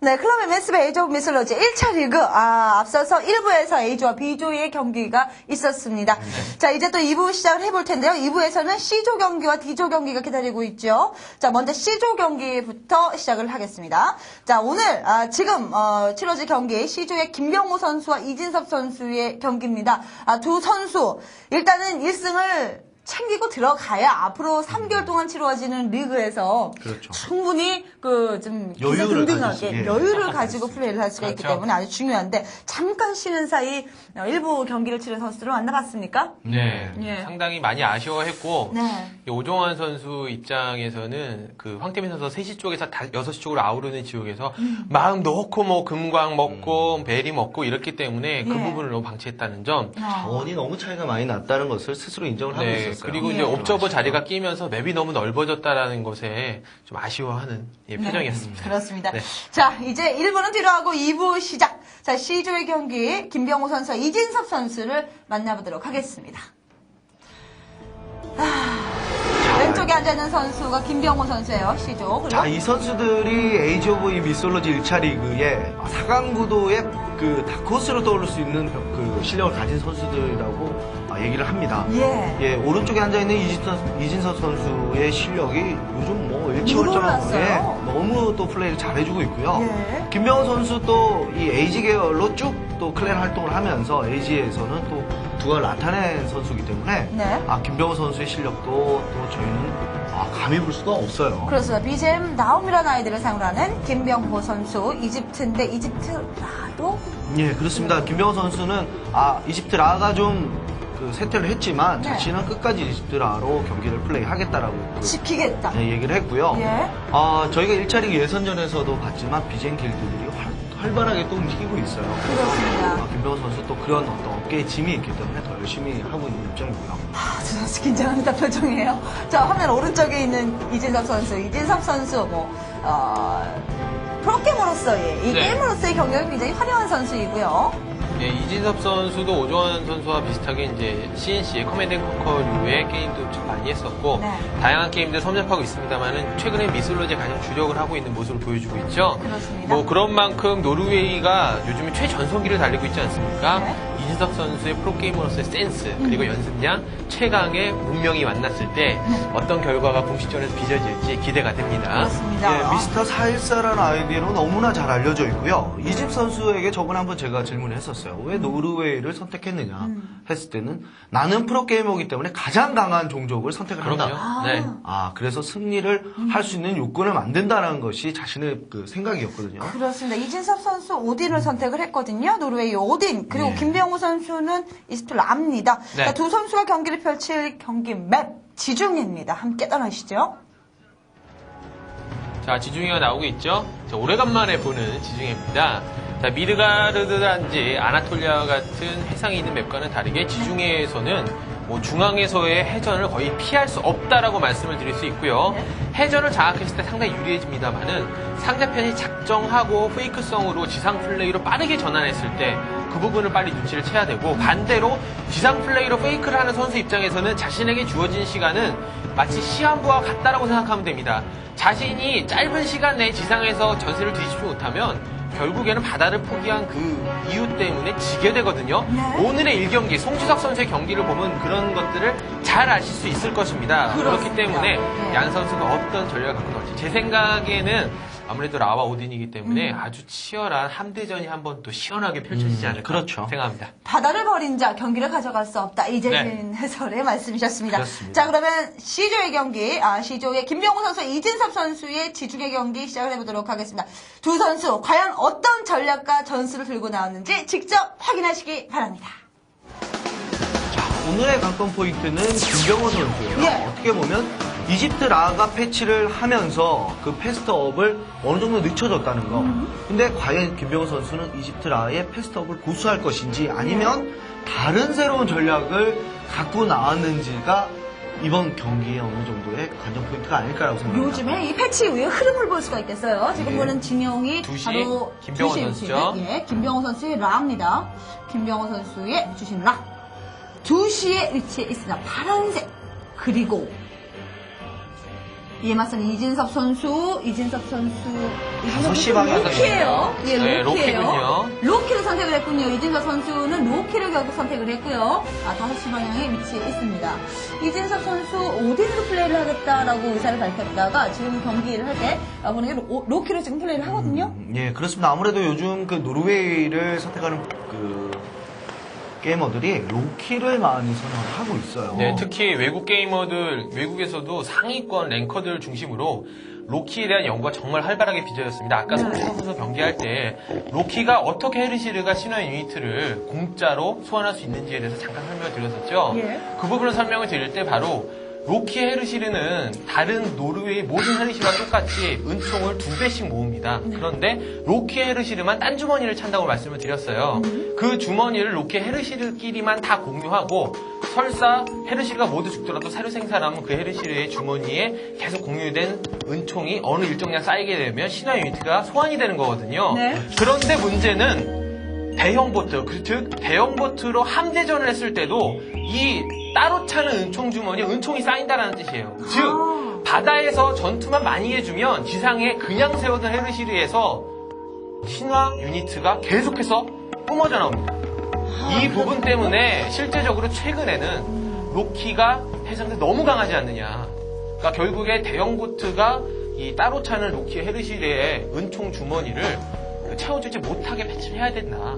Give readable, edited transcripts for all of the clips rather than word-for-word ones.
네, 클럽 MS 에이지 오브 미솔로지 1차 리그. 앞서서 1부에서 A조와 B조의 경기가 있었습니다. 자, 이제 또 2부 시작을 해볼 텐데요. 2부에서는 C조 경기와 D조 경기가 기다리고 있죠. 자, 먼저 C조 경기부터 시작을 하겠습니다. 자, 오늘, 지금, 치러질 경기, C조의 김병호 선수와 이진섭 선수의 경기입니다. 두 선수, 일단은 1승을 챙기고 들어가야 앞으로 3개월 동안 치러지는 리그에서 그렇죠. 충분히 좀 여유를 등등하게 여유를 가지고 플레이를 할 수가 있기 때문에 아주 중요한데 잠깐 쉬는 사이 일부 경기를 치른 선수들을 만나봤습니까? 네, 예. 상당히 많이 아쉬워했고 네. 이 오종환 선수 입장에서는 그 황태민 선수 3시 쪽에서 6시 쪽으로 아우르는 지역에서 마음 놓고 뭐 금광 먹고 베리 먹고 이랬기 때문에 그 예. 부분을 너무 방치했다는 점. 자원이 너무 차이가 많이 났다는 것을 스스로 인정을 하고 네, 있었어요. 그리고 예. 이제 옵저버 자리가 끼면서 맵이 너무 넓어졌다라는 것에 좀 아쉬워하는 표정이었습니다. 그렇습니다. 네. 자, 이제 1부는 뒤로 하고 2부 시작. 자, C조의 경기 김병호 선수와 이진섭 선수를 만나보도록 하겠습니다. 왼쪽에 앉아있는 선수가 김병호 선수예요. C조. 그리고 자, 이 선수들이 에이지 오브 이 미솔로지 1차 리그에 4강 구도의 그 다크호스로 떠오를 수 있는 그 실력을 가진 선수들이라고 얘기를 합니다. 예. 오른쪽에 앉아있는 이진섭 선수의 실력이 요즘 뭐 놀랐어요. 일치월장하고 너무 또 플레이를 잘해주고 있고요. 예. 김병호 선수 또 이 에이지 계열로 쭉 또 클랜 활동을 하면서 에이지에서는 또 두각을 나타낸 선수이기 때문에 네. 김병호 선수의 실력도 또 저희는 감히 볼 수가 없어요. 그렇습니다. BGM 나움이라는 아이들을 상으로 하는 김병호 선수. 이집트인데 이집트 라도? 예, 그렇습니다. 김병호 선수는 이집트 라가 좀 세퇴를 했지만 네. 자신은 끝까지 이집트 라로 경기를 플레이하겠다라고 지키겠다. 얘기를 했고요. 예. 저희가 1차 리그 예선전에서도 봤지만 BGM 길드들이 활발하게 또 움직이고 있어요. 그렇습니다. 김병호 선수 또 그런 어떤 어깨에 짐이 있기 때문에 더 열심히 하고 있는 입장이고요. 두 선수 긴장합니다 표정이에요. 자, 화면 오른쪽에 있는 이진섭 선수. 이진섭 선수, 프로게이머로서의, 이 네. 게임으로서의 경력이 굉장히 화려한 선수이고요. 예, 이진섭 선수도 오종환 선수와 비슷하게 이제 CNC 커맨드 앤 컨커류의 게임도 좀 많이 했었고 네. 다양한 게임들 섭렵하고 있습니다만은 최근에 미술로제 가장 주력을 하고 있는 모습을 보여주고 있죠. 그렇습니다. 뭐 그런 만큼 노르웨이가 요즘에 최전성기를 달리고 있지 않습니까? 네. 이진섭 선수의 프로게이머로서의 센스 그리고 연습량 최강의 운명이 만났을 때 어떤 결과가 공식전에서 빚어질지 기대가 됩니다. 그렇습니다. 예, 미스터 414라는 아이디로 너무나 잘 알려져 있고요. 이집 선수에게 저번에 한번 제가 질문을 했었어요. 왜 노르웨이를 선택했느냐 했을 때는 나는 프로게이머이기 때문에 가장 강한 종족을 선택을 한다. 그럼요. 네. 그래서 승리를 할 수 있는 요건을 만든다는 것이 자신의 그 생각이었거든요. 그렇습니다. 이진섭 선수 오딘을 선택을 했거든요. 노르웨이 오딘. 그리고 네. 김병호 선수는 이집트 랍니다. 네. 자, 두 선수가 경기를 펼칠 경기 맵 지중해입니다. 함께 떠나시죠. 자, 지중해가 나오고 있죠? 자, 오래간만에 보는 지중해입니다. 자, 미드가르드란지 아나톨리아 같은 해상에 있는 맵과는 다르게 지중해에서는 뭐 중앙에서의 해전을 거의 피할 수 없다라고 말씀을 드릴 수 있고요. 해전을 장악했을 때 상당히 유리해집니다만은 상대편이 작정하고 페이크성으로 지상 플레이로 빠르게 전환했을 때 그 부분을 빨리 눈치를 채야 되고 반대로 지상 플레이로 페이크를 하는 선수 입장에서는 자신에게 주어진 시간은 마치 시한부와 같다라고 생각하면 됩니다. 자신이 짧은 시간 내에 지상에서 전세를 뒤집지 못하면 결국에는 바다를 포기한 그 이유 때문에 지게 되거든요. 네. 오늘의 1경기, 송지석 선수의 경기를 보면 그런 것들을 잘 아실 수 있을 것입니다. 그렇습니다. 그렇기 때문에 네. 양 선수가 어떤 전략을 갖고 나올지 제 생각에는 아무래도 라와 오딘이기 때문에 아주 치열한 함대전이 한번 또 시원하게 펼쳐지지 않을까 그렇죠. 생각합니다. 바다를 버린 자 경기를 가져갈 수 없다. 이재진 해설의 말씀이셨습니다. 그렇습니다. 자, 그러면 C조의 경기, C조의 김병호 선수, 이진섭 선수의 지중해 경기 시작을 해보도록 하겠습니다. 두 선수 과연 어떤 전략과 전술을 들고 나왔는지 직접 확인하시기 바랍니다. 오늘의 관건 포인트는 김병호 선수예요. 예. 어떻게 보면 이집트 라가 패치를 하면서 그 패스트업을 어느 정도 늦춰졌다는 거. 근데 과연 김병호 선수는 이집트 라의 패스트업을 고수할 것인지 아니면 다른 새로운 전략을 갖고 나왔는지가 이번 경기에 어느 정도의 관전 포인트가 아닐까라고 생각합니다. 요즘에 이 패치 이후의 흐름을 볼 수가 있겠어요. 지금 예. 보는 진영이 2시, 바로 김병호 2시에 선수죠. 위치해 있는, 김병호 선수의 라입니다. 김병호 선수의 주신 라. 2시에 위치해 있습니다. 파란색. 그리고 이에 맞서는 이진섭 선수. 이진섭 5시 방향 로키예요. 예, 네, 로키예요. 로키군요. 로키를 선택을 했군요. 이진섭 선수는 로키를 결국 선택을 했고요. 5시 방향에 위치해 있습니다. 이진섭 선수 오딘으로 플레이를 하겠다라고 의사를 밝혔다가 지금 경기를 할 때 보니까 로키로 지금 플레이를 하거든요. 예, 그렇습니다. 아무래도 요즘 그 노르웨이를 선택하는 그 게이머들이 로키를 많이 선호를 하고 있어요. 네, 특히 외국 게이머들, 외국에서도 상위권 랭커들 중심으로 로키에 대한 연구가 정말 활발하게 빚어졌습니다. 아까 송지성 선수 경기할 때 로키가 어떻게 헤르시르가 신화 유니트를 공짜로 소환할 수 있는지에 대해서 잠깐 설명을 드렸었죠. 예. 그 부분을 설명을 드릴 때 바로 로키 헤르시르는 다른 노르웨이 모든 헤르시르와 똑같이 은총을 2배씩 모읍니다. 그런데 로키 헤르시르만 딴 주머니를 찬다고 말씀을 드렸어요. 그 주머니를 로키 헤르시르끼리만 다 공유하고 설사 헤르시르가 모두 죽더라도 새로 생산하면 그 헤르시르의 주머니에 계속 공유된 은총이 어느 일정량 쌓이게 되면 신화 유니트가 소환이 되는 거거든요. 네. 그런데 문제는 대형 보트, 즉 대형 보트로 함대전을 했을 때도 이 따로 차는 은총 주머니에 은총이 쌓인다는 뜻이에요. 즉 바다에서 전투만 많이 해주면 지상에 그냥 세우던 헤르시르에서 신화 유니트가 계속해서 뿜어져 나옵니다. 이 부분 때문에 실제적으로 최근에는 로키가 해상대 너무 강하지 않느냐. 그러니까 결국에 대형 보트가 이 따로 차는 로키 헤르시르의 은총 주머니를 채워주지 못하게 배치를 해야 된다.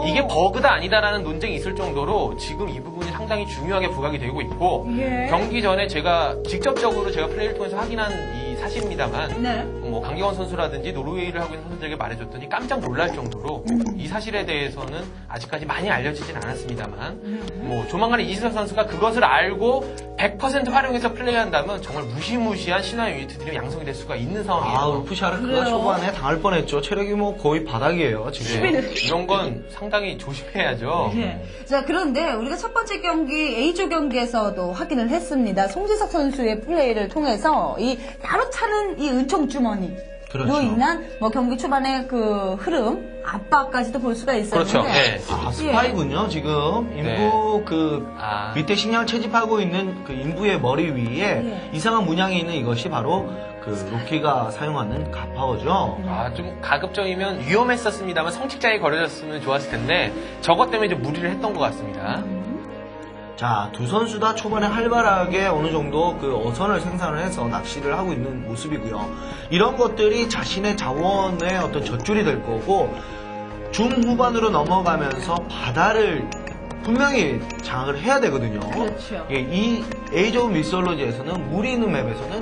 이게 버그다 아니다라는 논쟁이 있을 정도로 지금 이 부분이 상당히 중요하게 부각이 되고 있고 예. 경기 전에 제가 직접적으로 제가 플레이를 통해서 확인한 이 사실입니다만 네. 뭐 강경원 선수라든지 노르웨이를 하고 있는 선수들에게 말해줬더니 깜짝 놀랄 정도로 이 사실에 대해서는 아직까지 많이 알려지진 않았습니다만 뭐 조만간에 이진섭 선수가 그것을 알고 100% 활용해서 플레이한다면 정말 무시무시한 신화 유니트들이 양성이 될 수가 있는 상황이에요. 아, 울프샤르크가 그래요? 초반에 당할 뻔했죠. 체력이 뭐 거의 바닥이에요, 지금. 네, 이런 건 상당히 조심해야죠. 예. 자, 그런데 우리가 첫 번째 경기 A조 경기에서도 확인을 했습니다. 송지석 선수의 플레이를 통해서 이 따로 차는 이 은총 주머니로 그렇죠. 인한 뭐 경기 초반의 그 흐름, 압박까지도 볼 수가 있었는데. 그렇죠. 네. 아, 스파이군요, 지금. 인부 아. 밑에 식량을 채집하고 있는 그 인부의 머리 위에 네. 이상한 문양이 있는 이것이 바로 그 로키가 사용하는 가파워죠. 아, 좀 가급적이면 위험했었습니다만 성직자에 걸어졌으면 좋았을 텐데 저것 때문에 좀 무리를 했던 것 같습니다. 자, 두 선수 다 초반에 활발하게 어느 정도 그 어선을 생산을 해서 낚시를 하고 있는 모습이고요. 이런 것들이 자신의 자원의 어떤 젖줄이 될 거고 중후반으로 넘어가면서 바다를 분명히 장악을 해야 되거든요. 그렇죠. 예, 이 에이즈 오브 미솔로지에서는 물이 있는 맵에서는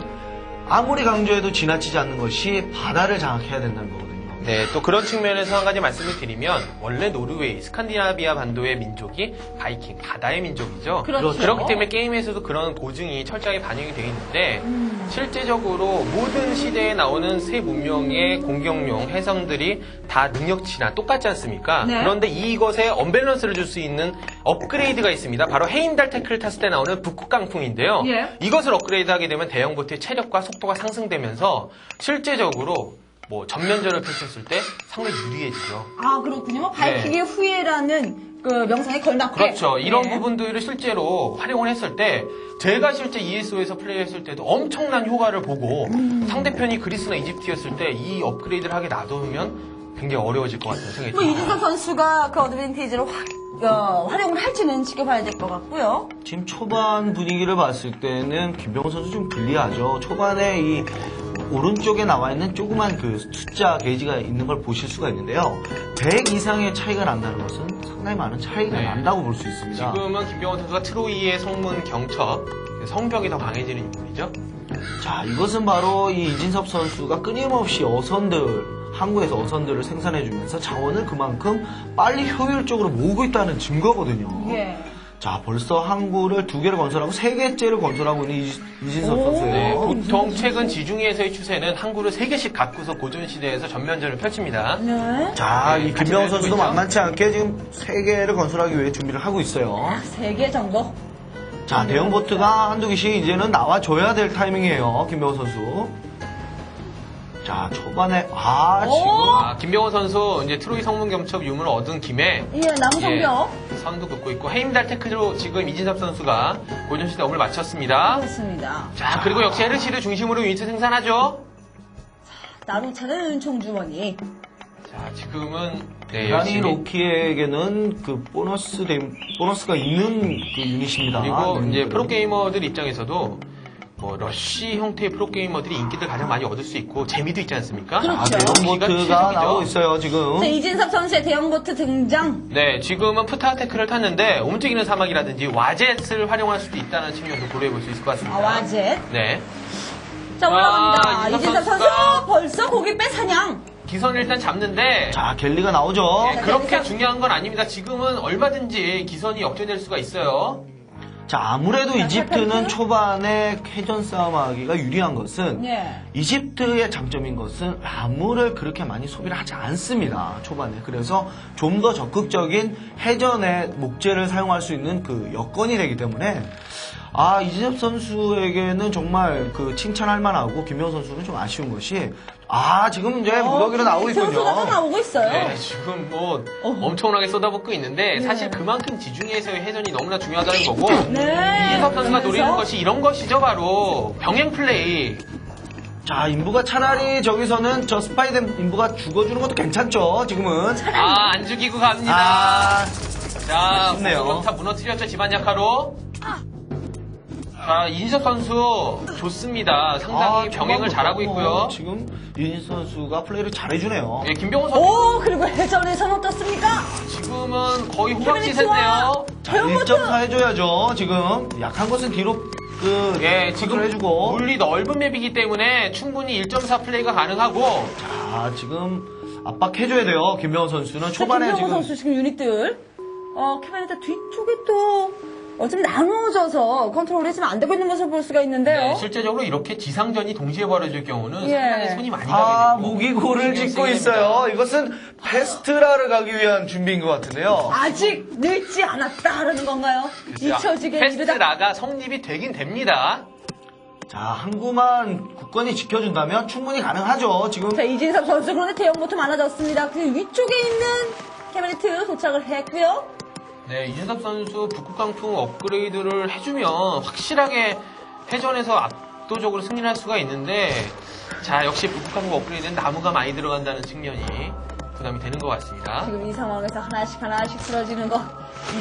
아무리 강조해도 지나치지 않는 것이 바다를 장악해야 된다는 거거든요. 네, 또 그런 측면에서 한 가지 말씀을 드리면 원래 노르웨이, 스칸디나비아 반도의 민족이 바이킹, 바다의 민족이죠. 그렇죠. 그렇기 때문에 게임에서도 그런 고증이 철저하게 반영이 되어 있는데 실제적으로 모든 시대에 나오는 새 문명의 공격용 해섬들이 다 능력치나 똑같지 않습니까? 네. 그런데 이것에 언밸런스를 줄 수 있는 업그레이드가 있습니다. 바로 헤임달 태클을 탔을 때 나오는 북극강풍인데요. 예. 이것을 업그레이드하게 되면 대형 보트의 체력과 속도가 상승되면서 실제적으로 뭐 전면전을 펼쳤을 때 상당히 유리해지죠. 아, 그렇군요. 바이킹의 후예라는 그 명성에 걸맞게. 그렇죠. 이런 네. 부분들을 실제로 활용을 했을 때 제가 실제 ESO에서 플레이했을 때도 엄청난 효과를 보고 상대편이 그리스나 이집트였을 때 이 업그레이드를 하게 놔두면 굉장히 어려워질 것 같다는 생각이 뭐 듭니다. 이진섭 선수가 그 어드밴티지를 활용을 할지는 지켜봐야 될 것 같고요. 지금 초반 분위기를 봤을 때는 김병호 선수 좀 불리하죠. 초반에 이 오른쪽에 나와 있는 조그만 그 숫자 게이지가 있는 걸 보실 수가 있는데요. 100 이상의 차이가 난다는 것은 상당히 많은 차이가 네. 난다고 볼 수 있습니다. 지금은 김병원 선수가 트로이의 성문 경첩, 성벽이 더 강해지는 인물이죠. 자, 이것은 바로 이 이진섭 선수가 끊임없이 항구에서 어선들을 생산해주면서 자원을 그만큼 빨리 효율적으로 모으고 있다는 증거거든요. 예. 자, 벌써 항구를 2개를 건설하고 3개째를 건설하고 있는 이진섭 오. 선수예요. 네, 보통 최근 지중해에서의 추세는 항구를 3개씩 갖고서 고전시대에서 전면전을 펼칩니다. 네. 자, 네, 이 김명호 같이 선수도 있죠? 만만치 않게 지금 3개를 건설하기 위해 준비를 하고 있어요. 3개 정도? 자, 대형 보트가 한두 개씩 이제는 나와줘야 될 타이밍이에요. 김명호 선수. 자, 초반에, 지금. 자, 김병호 선수 이제 트로이 성문 겸첩 유무를 얻은 김에 예, 나무 성벽. 선도 긋고 있고 헤임달 테크로 지금 이진섭 선수가 골전시대 업을 마쳤습니다. 그렇습니다. 자, 그리고 역시 헤르시를 중심으로 유니트 생산하죠. 나루차는 은총 주머니. 자, 지금은 네, 다니 열심히 로키에게는 그 보너스가 있는 그 유닛입니다. 그리고 네. 이제 프로게이머들 입장에서도 뭐 러쉬 형태의 프로게이머들이 인기를 가장 많이 얻을 수 있고 재미도 있지 않습니까? 그렇죠. 아, 대형 보트가 나오고 있어요, 지금. 자, 이진섭 선수의 대형 보트 등장. 네, 지금은 푸타테크를 탔는데 움직이는 사막이라든지 와젯을 활용할 수도 있다는 측면도 고려해 볼 수 있을 것 같습니다. 아, 와젯. 네. 자, 올라갑니다. 아, 이진섭 선수 선수가 벌써 고기 빼 사냥. 기선을 일단 잡는데 자, 갤리가 나오죠. 네, 그렇게 중요한 건 아닙니다. 지금은 얼마든지 기선이 역전될 수가 있어요. 자, 아무래도 이집트는 초반에 해전 싸움하기가 유리한 것은 예. 이집트의 장점인 것은 라무를 그렇게 많이 소비를 하지 않습니다. 초반에. 그래서 좀 더 적극적인 해전의 목재를 사용할 수 있는 그 여건이 되기 때문에 아, 이진섭 선수에게는 정말 그 칭찬할 만하고 김명호 선수는 좀 아쉬운 것이 지금 이제 무더기로 나오고 있군요. 쏟아져 나오고 있어요. 네, 지금 뭐 엄청나게 쏟아붓고 있는데 사실 그만큼 지중해에서의 해전이 너무나 중요하다는 거고 네. 이진섭 선수가 그러면서 노리는 것이 이런 것이죠. 바로 병행 플레이. 자, 인부가 차라리 저기서는 저 스파이덴 인부가 죽어주는 것도 괜찮죠, 지금은. 안 죽이고 갑니다. 자, 아쉽네요. 공격타 무너뜨렸죠. 집안 약화로. 자, 이진섭 선수 좋습니다. 상당히 병행을 잘하고 있고요. 지금 이진 선수가 플레이를 잘해주네요. 예, 김병호 선수 오, 그리고 해전에서는 어떻습니까? 지금은 거의 좋아. 호박지세인데요. 대형 보트. 1.4 해줘야죠, 지금. 약한 것은 뒤로 예, 지금 해주고. 물리 넓은 맵이기 때문에 충분히 1.4 플레이가 가능하고 자, 지금 압박해줘야 돼요, 김명호 선수는. 초반에 김병호 지금. 선수 지금 유닛들. 캐바네타 뒤쪽에 또 좀 나누어져서 컨트롤 해주면 안 되고 있는 모습을 볼 수가 있는데요. 네, 실제적으로 이렇게 지상전이 동시에 벌어질 경우는 예. 상당히 손이 많이 가게 되고 무기고를 신경 짓고 쓰게 있어요. 됩니다. 이것은 페스트라를 가기 위한 준비인 것 같은데요. 아직 늦지 않았다라는 건가요? 잊혀지게 이르다. 페스트라가 성립이 되긴 됩니다. 자, 항구만 굳건히 지켜준다면 충분히 가능하죠, 지금. 자, 이진섭 선수 그런데 대형 보트 많아졌습니다. 그 위쪽에 있는 캐바네트 도착을 했고요. 네, 이준섭 선수 북극강풍 업그레이드를 해주면 확실하게 해전에서 압도적으로 승리할 수가 있는데 자, 역시 북극강풍 업그레이드는 나무가 많이 들어간다는 측면이 부담이 되는 것 같습니다. 지금 이 상황에서 하나씩 쓰러지는 거.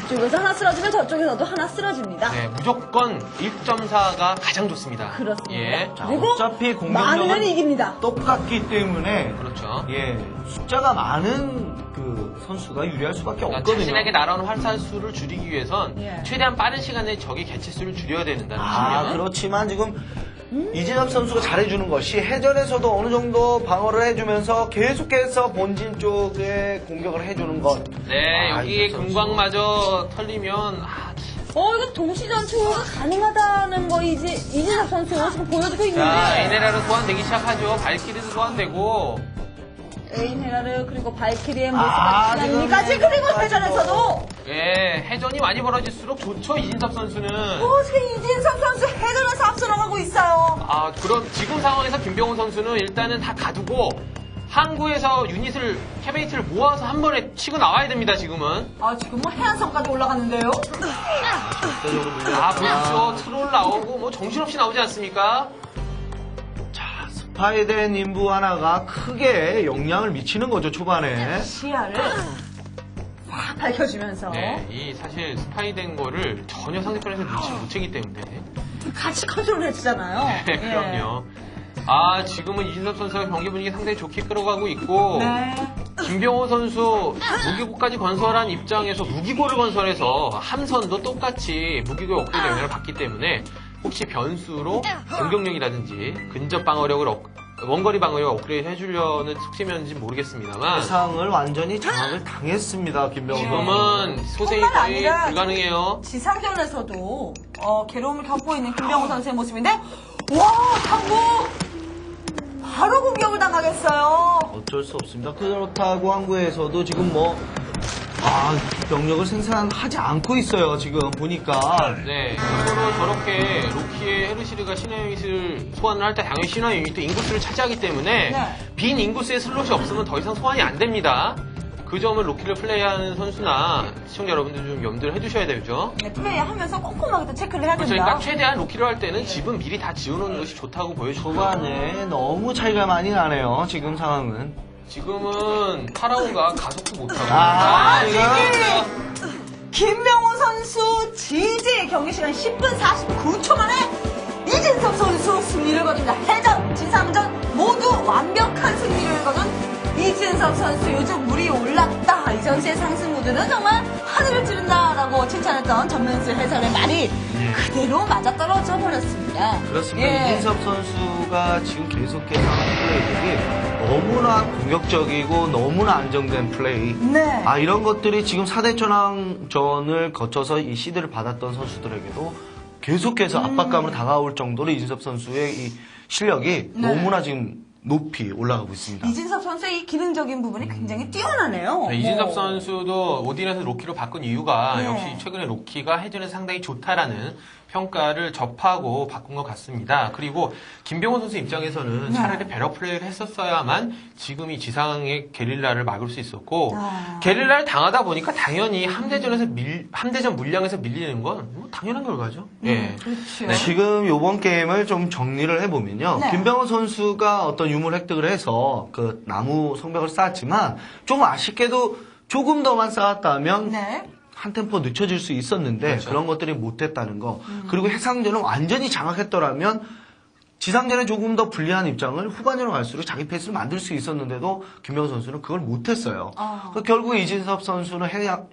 이쪽에서 하나 쓰러지면 저쪽에서도 하나 쓰러집니다. 네, 무조건 1.4가 가장 좋습니다. 그렇습니다. 예, 자, 그리고 어차피 많으면 공격력은 이깁니다. 똑같기 때문에 그렇죠. 예, 숫자가 많은 그 선수가 유리할 수밖에 그러니까 없거든요. 자신에게 날아오는 활살 수를 줄이기 위해선 예. 최대한 빠른 시간에 적의 개체 수를 줄여야 된다는 아, 측면. 그렇지만 지금 이진섭 선수가 잘해주는 것이 해전에서도 어느 정도 방어를 해주면서 계속해서 본진 쪽에 공격을 해주는 것. 네, 여기에 이진섭 선수. 금광마저 털리면 이거 동시전투가 가능하다는 거 이진섭 선수 지금 보여주고 자, 있는데. 에네라로 소환되기 시작하죠. 발키리도 소환되고. 에이네라르 그리고 발키리의 아, 모습까지 지금까지 지금 그리고 회전에서도 예, 해전이 많이 벌어질수록 좋죠, 이진섭 선수는. 지금 이진섭 선수 회전에서 앞서 나가고 있어요. 그럼 지금 상황에서 김병호 선수는 일단은 다 가두고 항구에서 캐베이트를 모아서 한 번에 치고 나와야 됩니다, 지금은. 지금 뭐 해안선까지 올라갔는데요. 그렇죠. 트롤 나오고 뭐 정신없이 나오지 않습니까? 스파이덴 인부 하나가 크게 영향을 미치는 거죠, 초반에. 시야를 확 밝혀주면서 네, 사실 스파이된 거를 전혀 상대편에서 눈치 못 채기 때문에. 같이 컨트롤 해주잖아요. 네, 그럼요. 지금은 이진섭 선수가 경기 분위기 상당히 좋게 끌어가고 있고, 네. 김병호 선수 무기고까지 건설한 입장에서 무기고를 건설해서 함선도 똑같이 무기고의 업그레이드 영향을 받기 때문에 혹시 변수로 공격력이라든지 근접 방어력을 원거리 방어력 업그레이드 해주려는 속셈이었는지 모르겠습니다만 세상을 완전히 장악을 당했습니다, 김병호. 지금은 소생이 뿐만 거의 아니라 불가능해요. 지상전에서도 괴로움을 겪고 있는 김병호 선수의 모습인데 항구 바로 공격을 당하겠어요. 어쩔 수 없습니다. 그렇다고 항구에서도 지금 병력을 생산하지 않고 있어요, 지금 보니까. 네, 참고로 저렇게 로키의 헤르시르가 신화 유닛을 소환을 할 때 당연히 신화 유닛도 인구수를 차지하기 때문에 네. 빈 인구수의 슬롯이 없으면 더 이상 소환이 안 됩니다. 그 점을 로키를 플레이하는 선수나 시청자 여러분들 좀 염두를 해주셔야 되죠. 네, 플레이하면서 꼼꼼하게 또 체크를 해야 그렇죠. 된다. 그러니까 최대한 로키를 할 때는 집은 미리 다 지어놓는 것이 좋다고 보여주고 초반에 너무 차이가 많이 나네요. 지금 상황은. 지금은 파라오가 가속도 못하고 김명호 선수 지지 경기 시간 10분 49초 만에 이진섭 선수 승리를 거둡니다. 해전, 지상전 모두 완벽한 승리를 거둔 이진섭 선수. 요즘 물이 올랐다. 이 선수의 상승 무드는 정말 하늘을 찌른다라고 칭찬했던 전면수 해설의 말이 그대로 맞아떨어져 버렸습니다. 그렇습니다. 예. 이진섭 선수가 지금 계속해서 하는 플레이들이 너무나 공격적이고 너무나 안정된 플레이. 네. 아, 이런 것들이 지금 4대 천왕전을 거쳐서 이 시드를 받았던 선수들에게도 계속해서 압박감으로 다가올 정도로 이진섭 선수의 이 실력이 네. 너무나 지금 높이 올라가고 있습니다. 이진섭 선수의 이 기능적인 부분이 굉장히 뛰어나네요. 네, 이진섭 선수도 오딘에서 로키로 바꾼 이유가 네. 역시 최근에 로키가 해전에 상당히 좋다라는 평가를 접하고 바꾼 것 같습니다. 그리고 김병호 선수 입장에서는 차라리 배럭 플레이를 했었어야만 지금 이 지상의 게릴라를 막을 수 있었고 게릴라를 당하다 보니까 당연히 함대전 물량에서 밀리는 건 뭐 당연한 결과죠. 예. 그렇죠. 네. 지금 요번 게임을 좀 정리를 해보면요. 네. 김병호 선수가 어떤 유물 획득을 해서 그 나무 성벽을 쌓았지만 좀 아쉽게도 조금 더만 쌓았다면 네. 한 템포 늦춰질 수 있었는데 그렇죠. 그런 것들이 못했다는 거. 그리고 해상전을 완전히 장악했더라면 지상전에 조금 더 불리한 입장을 후반전으로 갈수록 자기 페이스를 만들 수 있었는데도 김병호 선수는 그걸 못했어요. 그 결국 이진섭 선수는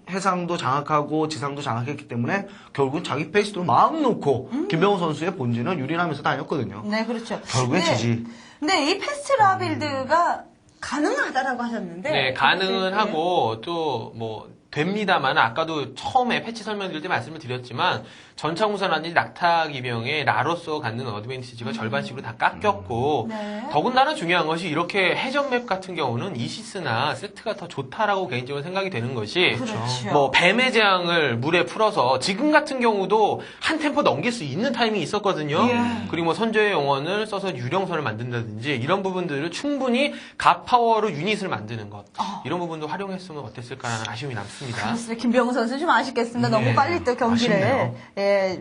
해상도 장악하고 지상도 장악했기 때문에 결국은 자기 페이스로 마음 놓고 김병호 선수의 본진을 유린하면서 다녔거든요. 네, 그렇죠. 결국엔 지지. 근데 이 패스트라 빌드가 가능하다라고 하셨는데. 네, 가능은 하고 또 뭐 됩니다만 아까도 처음에 패치 설명드릴 때 말씀을 드렸지만 전차무선라든지 낙타기병의 라로서 갖는 어드밴티지가 절반씩으로 다 깎였고 네. 더군다나 중요한 것이 이렇게 해전맵 같은 경우는 이시스나 세트가 더 좋다라고 개인적으로 생각이 되는 것이 그렇죠. 뭐 뱀의 재앙을 물에 풀어서 지금 같은 경우도 한 템포 넘길 수 있는 타이밍이 있었거든요. 예. 그리고 뭐 선조의 영혼을 써서 유령선을 만든다든지 이런 부분들을 충분히 갓파워로 유닛을 만드는 것 이런 부분도 활용했으면 어땠을까라는 아쉬움이 남습니다. 그렇습니다. 김병호 선수 좀 아쉽겠습니다. 너무 네. 빨리 또 경기를 아쉽네요.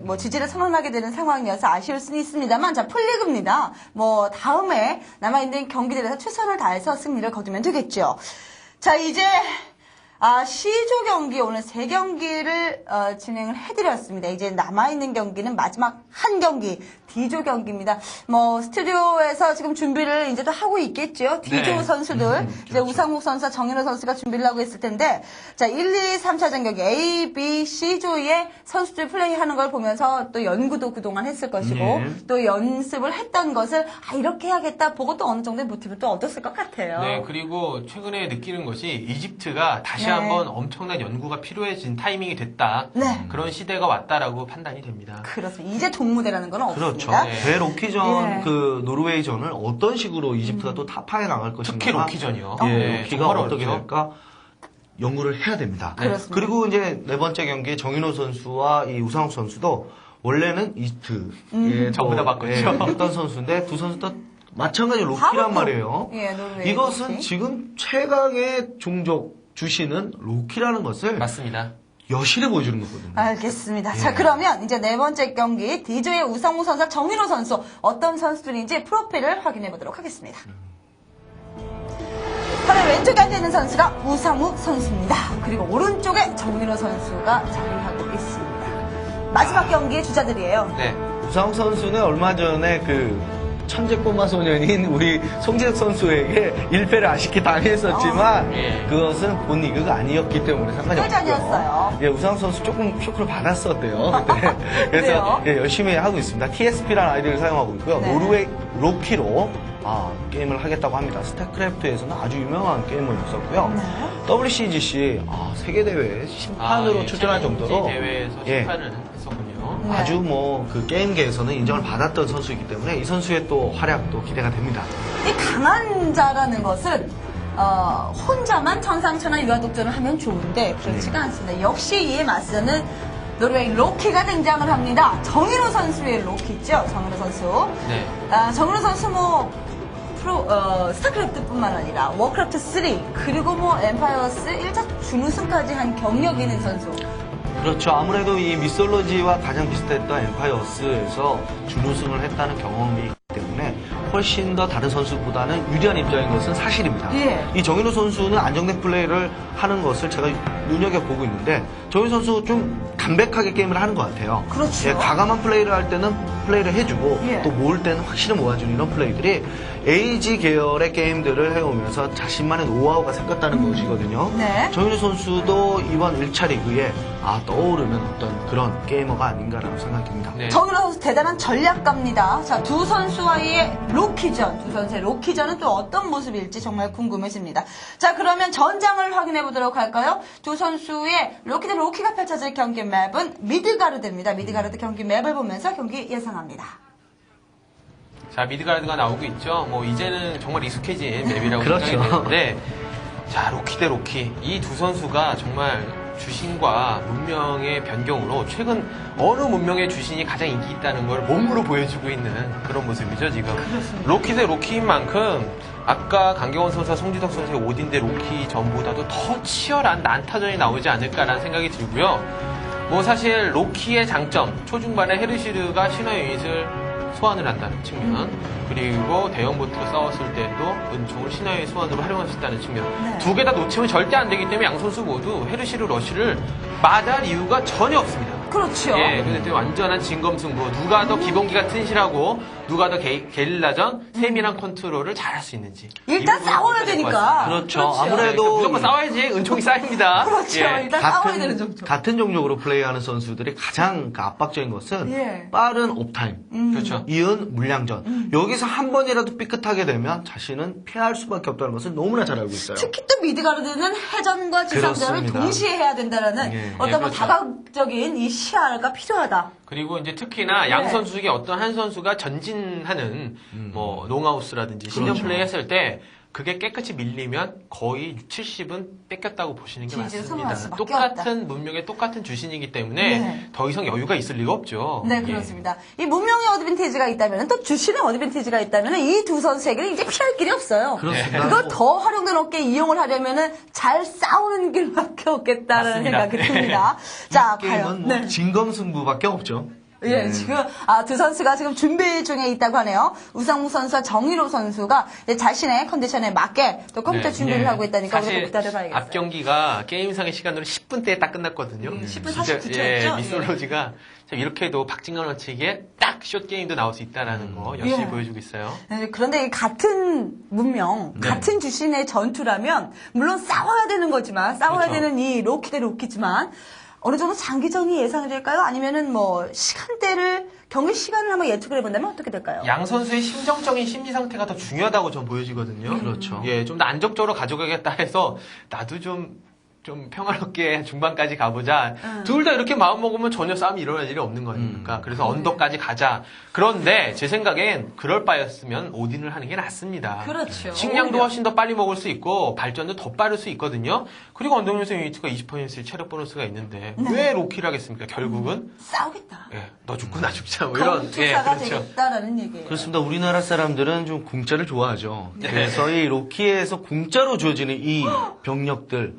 뭐 지지를 선언하게 되는 상황이어서 아쉬울 수는 있습니다만 자 풀리그입니다. 뭐 다음에 남아있는 경기들에서 최선을 다해서 승리를 거두면 되겠죠. 자 이제 C조 경기 오늘 3경기를 진행을 해드렸습니다. 이제 남아있는 경기는 마지막 한 경기 D조 경기입니다. 뭐 스튜디오에서 지금 준비를 이제 또 하고 있겠죠. D조 네. 선수들 이제 우상욱 선수와 정현호 선수가 준비를 하고 있을 텐데 자 1, 2, 3차전 경기 A, B, C조의 선수들 플레이하는 걸 보면서 또 연구도 그동안 했을 것이고 네. 또 연습을 했던 것을 이렇게 해야겠다 보고 또 어느 정도의 모티브를 또 얻었을 것 같아요. 네, 그리고 최근에 느끼는 것이 이집트가 다시 네. 한번 엄청난 연구가 필요해진 타이밍이 됐다. 네. 그런 시대가 왔다라고 판단이 됩니다. 그렇습니다. 이제 동무대라는 건 없습니다. 그렇죠. 대로키전 네. 그 노르웨이전을 어떤 식으로 이집트가 또 타파해 나갈 것인가. 특히 로키전이요. 예, 네, 로키가 정말 어떻게 어렵죠. 될까 연구를 해야 됩니다. 그렇습니다. 그리고 이제 네 번째 경기 정인호 선수와 이 우상욱 선수도 원래는 이집트에 전부 다 바꿨죠. 했던 선수인데 두 선수 다 마찬가지 바로 로키란 또, 말이에요. 예, 노르웨이 이것은 로키. 지금 최강의 종족 주시는 로키라는 것을 맞습니다. 여실히 보여주는 거거든요. 알겠습니다. 자, 그러면 이제 네 번째 경기 D조의 우상우 선수, 정인호 선수 어떤 선수들인지 프로필을 확인해 보도록 하겠습니다. 화면 왼쪽에 앉아있는 선수가 우상우 선수입니다. 그리고 오른쪽에 정인호 선수가 자리하고 있습니다. 마지막 경기의 주자들이에요. 네. 우상욱 선수는 얼마 전에 그 천재 꼬마 소년인 우리 송재혁 선수에게 1패를 아쉽게 당했었지만 예. 그것은 본 리그가 아니었기 때문에 상관이 회전이었어요. 없고요. 예, 우상욱 선수 조금 쇼크를 받았었대요. 그때. 그래서 그래요? 예, 열심히 하고 있습니다. TSP라는 아이디를 사용하고 있고요. 네. 노르웨이 로키로 게임을 하겠다고 합니다. 스타크래프트에서는 아주 유명한 게임을 있었고요. 네. WCGC 세계대회 심판으로 출전할 정도로 대회에서 예. 심판을 했었군요. 네. 아주 뭐 그 게임계에서는 인정을 받았던 선수이기 때문에 이 선수의 또 활약도 기대가 됩니다. 이 강한 자라는 것은 혼자만 천상천하 유아독전을 하면 좋은데 그렇지가 않습니다. 역시 이에 맞서는 노르웨이 로키가 등장을 합니다. 정인호 선수의 로키 있죠? 정인호 선수. 네. 정인호 선수 스타크래프트뿐만 아니라 워크래프트 3 그리고 뭐 엠파이어스 1차 준우승까지 한 경력이 있는 선수. 그렇죠. 아무래도 이 미솔로지와 가장 비슷했던 엠파이어스에서 준우승을 했다는 경험이 있기 때문에 훨씬 더 다른 선수보다는 유리한 입장인 것은 사실입니다. 예. 이 정인호 선수는 안정된 플레이를 하는 것을 제가 눈여겨보고 있는데 정인호 선수 좀 담백하게 게임을 하는 것 같아요. 그렇죠. 예, 과감한 플레이를 할 때는 플레이를 해주고 예. 또 모을 때는 확실히 모아주는 이런 플레이들이 에이지 계열의 게임들을 해오면서 자신만의 노하우가 생겼다는 것이거든요. 네. 정인호 선수도 이번 1차 리그에 떠오르는 어떤 그런 게이머가 아닌가라고 생각됩니다. 네. 정인호 선수 대단한 전략가입니다. 자, 두 선수와의 로키전, 두 선수의 로키전은 또 어떤 모습일지 정말 궁금해집니다. 자, 그러면 전장을 확인해 보도록 할까요? 두 선수의 로키 대 로키가 펼쳐질 경기 맵은 미드가르드입니다. 미드가르드 경기 맵을 보면서 경기 예상합니다. 자, 미드가르드가 나오고 있죠. 뭐 이제는 정말 익숙해진 맵이라고 그렇죠. 생각이 되는데, 자, 로키 대 로키. 이 두 선수가 정말 주신과 문명의 변경으로 최근 어느 문명의 주신이 가장 인기 있다는 걸 몸으로 보여주고 있는 그런 모습이죠, 지금. 그렇습니다. 로키 대 로키인 만큼 아까 강경원 선수와 송지덕 선수의 오딘 대 로키 전보다도 더 치열한 난타전이 나오지 않을까라는 생각이 들고요. 뭐 사실 로키의 장점, 초중반에 헤르시르가 신화 유닛을 소환을 한다는 측면, 그리고 대형 보트가 싸웠을 때도 은총을 신화의 소환으로 활용할 수 있다는 측면, 네. 두 개 다 놓치면 절대 안 되기 때문에 양 선수 모두 헤르시르 러쉬를 마다할 이유가 전혀 없습니다. 그렇죠. 예, 근데 완전한 진검승부. 누가 더 기본기가 튼실하고 누가 더 게릴라전 세밀한 컨트롤을 잘할 수 있는지. 일단 이 부분을 싸워야 보여야 될것 되니까. 같습니다. 그렇죠. 아무래도 무조건 싸워야지 은총이 쌓입니다. 그렇죠. 예. 일단 싸워야 되는 정도. 같은 종족으로 플레이하는 선수들이 가장 그 압박적인 것은 예. 빠른 옵타임, 그렇죠. 이은 물량전. 여기서 한 번이라도 삐끗하게 되면 자신은 패할 수밖에 없다는 것을 너무나 잘 알고 있어요. 특히 또 미드가르드는 해전과 지상전을 그렇습니다. 동시에 해야 된다는 예, 어떤 뭐 그렇죠. 다각적인 이 시야가 필요하다. 그리고 이제 특히나 양 네. 선수 중에 어떤 한 선수가 전진하는 뭐 롱하우스라든지 신전 그렇죠. 플레이 했을 때 그게 깨끗이 밀리면 거의 70은 뺏겼다고 보시는 게 지지를 선언할 맞습니다. 수밖에 똑같은 문명의 똑같은 주신이기 때문에 네. 더 이상 여유가 있을 리가 없죠. 네, 예. 그렇습니다. 이 문명의 어드밴티지가 있다면 또 주신의 어드밴티지가 있다면 이 두 선수에게는 이제 피할 길이 없어요. 그렇습니다. 그걸 더 활용된 어깨 이용을 하려면은 잘 싸우는 길밖에 없겠다는 맞습니다. 생각이 듭니다. 자, 게임은 과연. 뭐 네. 진검승부밖에 없죠. 예, 지금, 두 선수가 지금 준비 중에 있다고 하네요. 우상무 선수와 정일호 선수가 이제 자신의 컨디션에 맞게 또 컴퓨터 네. 준비를 예. 하고 있다니까 우리가 사실 기다려봐야겠어요. 앞 경기가 게임상의 시간으로 10분대에 딱 끝났거든요. 10분 진짜, 49초 예, 였죠? 미솔로지가 참 이렇게도 박진감 넘치게 딱 숏 게임도 나올 수 있다라는 거 열심히 예. 보여주고 있어요. 네, 그런데 이 같은 문명, 네. 같은 주신의 전투라면 물론 싸워야 되는 거지만 싸워야 그렇죠. 되는 이 로키 대 로키지만 어느 정도 장기전이 예상이 될까요? 아니면은 뭐 시간대를 경기 시간을 한번 예측을 해본다면 어떻게 될까요? 양 선수의 심정적인 심리 상태가 더 중요하다고 전 보여지거든요. 그렇죠. 예, 좀 더 안정적으로 가져가겠다 해서 나도 좀 평화롭게 중반까지 가보자. 둘 다 이렇게 마음 먹으면 전혀 싸움이 일어날 일이 없는 거니까. 그래서 언덕까지 가자. 그런데 제 생각엔 그럴 바였으면 오딘을 하는 게 낫습니다. 그렇죠. 식량도 오히려. 훨씬 더 빨리 먹을 수 있고 발전도 더 빠를 수 있거든요. 그리고 언덕 요소 유니트가 20%의 체력 보너스가 있는데 왜 로키를 하겠습니까? 결국은 싸우겠다. 예, 너 죽고 나 죽자 뭐 이런 검투사가 그렇죠. 되겠다라는 얘기예요. 그렇습니다. 우리나라 사람들은 좀 공짜를 좋아하죠. 그래서 이 로키에서 공짜로 주어지는 이 병력들,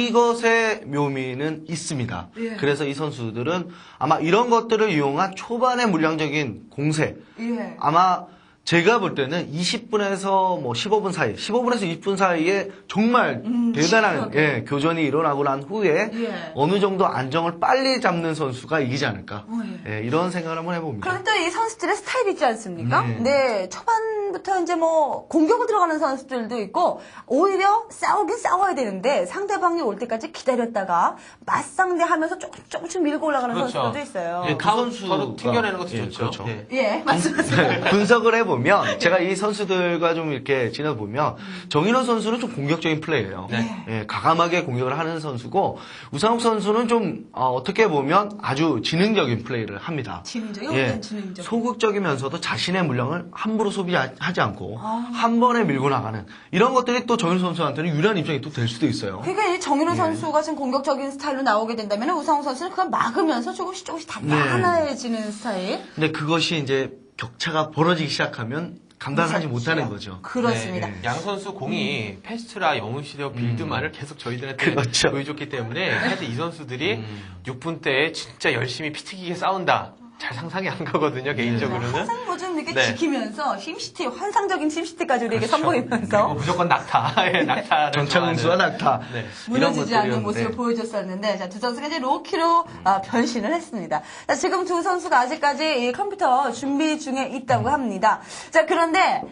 이것의 묘미는 있습니다. 예. 그래서 이 선수들은 아마 이런 것들을 이용한 초반의 물량적인 공세, 예. 아마 제가 볼 때는 20분에서 뭐 15분 사이, 15분에서 20분 사이에 정말 대단한 시끄럽게. 교전이 일어나고 난 후에 예. 어느 정도 안정을 빨리 잡는 선수가 이기지 않을까. 예. 이런 생각을 한번 해봅니다. 그런데 또 이 선수들의 스타일이 있지 않습니까? 네. 네, 초반부터 이제 뭐 공격을 들어가는 선수들도 있고 오히려 싸우긴 싸워야 되는데 상대방이 올 때까지 기다렸다가 맞상대하면서 조금씩 밀고 올라가는 그렇죠. 선수들도 있어요. 예, 그 카운터로 튕겨내는 것도 예, 좋죠. 그렇죠. 예. 예, 맞습니다. 분석을 해보면 제가 이 선수들과 좀 이렇게 지나보면 정인호 선수는 좀 공격적인 플레이예요. 네. 예, 과감하게 공격을 하는 선수고 우상욱 선수는 좀 어떻게 보면 아주 지능적인 플레이를 합니다. 지능적이요? 어떤 지능적? 소극적이면서도 자신의 물량을 함부로 소비하지 않고 한 번에 밀고 나가는 이런 것들이 또 정인호 선수한테는 유리한 입장이 또 될 수도 있어요. 그러니까 이 예. 정인호 선수가 지금 공격적인 스타일로 나오게 된다면 우상호 선수는 그걸 막으면서 조금씩 단단해지는 스타일. 근데 그것이 이제 격차가 벌어지기 시작하면 감당하지 무섭죠. 못하는 거죠. 그렇습니다. 네, 양 선수 공이 페스트라 영웅시대어 빌드만을 계속 저희들한테 그렇죠. 보여줬기 때문에 사실 이 선수들이 6분 때 진짜 열심히 피 튀기게 싸운다. 잘 상상이 안 가거든요, 개인적으로는. 항상 뭐좀 이렇게 네. 지키면서 심시티, 환상적인 심시티까지 우리에게 그렇죠. 선보이면서 무조건 낙타. 예, 낙타를 전차공수와 좋아하는. 낙타. 네. 무너지지 이런 않는 것들이었는데. 모습을 보여줬었는데, 자, 두 선수가 이제 로키로 변신을 했습니다. 자, 지금 두 선수가 아직까지 이 컴퓨터 준비 중에 있다고 합니다. 자, 그런데,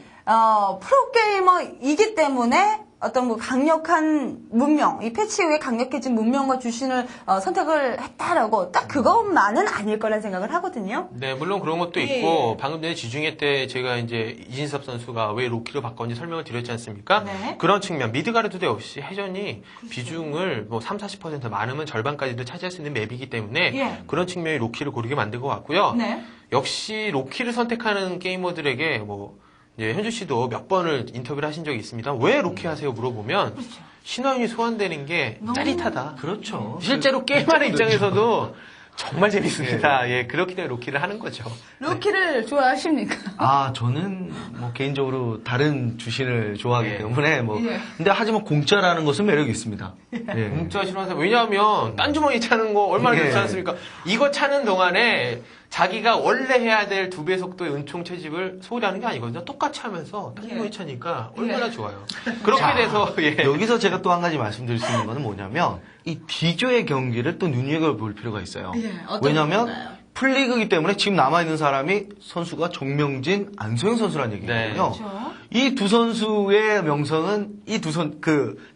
프로게이머이기 때문에 어떤 뭐 강력한 문명, 이 패치 이후에 강력해진 문명과 주신을 선택을 했다라고 딱 그것만은 아닐 거란 생각을 하거든요. 네, 물론 그런 것도 예. 있고, 방금 전에 지중해 때 제가 이제 이진섭 선수가 왜 로키로 바꿨는지 설명을 드렸지 않습니까? 네. 그런 측면, 미드가르드도 역시 해전이 비중을 뭐 30-40% 많으면 절반까지도 차지할 수 있는 맵이기 때문에 예. 그런 측면이 로키를 고르게 만든 것 같고요. 네. 역시 로키를 선택하는 게이머들에게 뭐, 예, 현주 씨도 몇 번을 인터뷰를 하신 적이 있습니다. 왜 로키 하세요? 물어보면 신화윤이 소환되는 게 짜릿하다. 그렇죠. 실제로 게임하는 입장에서도 정말 재밌습니다. 예, 그렇기 때문에 로키를 하는 거죠. 로키를 좋아하십니까? 아, 저는 뭐 개인적으로 다른 주신을 좋아하기 예. 때문에 뭐 예. 근데 하지만 공짜라는 것은 매력이 있습니다. 예. 공짜 싫어하세요. 왜냐하면 딴 주머니 차는 거 얼마나 예. 좋지 않습니까? 이거 차는 동안에 자기가 원래 해야 될 2배 속도의 은총 채집을 소홀히 하는 게 아니거든요. 똑같이 하면서 딴 주머니 차니까 얼마나 좋아요. 그렇게 돼서 예. 여기서 제가 또 한 가지 말씀드릴 수 있는 거는 뭐냐면 이 D조의 경기를 또 눈여겨볼 필요가 있어요. 예, 어떤 왜냐하면 건가요? 풀리그이기 때문에 지금 남아있는 사람이 선수가 정명진, 안소영 선수라는 얘기거든요. 네. 그렇죠. 이 두 선수의 명성은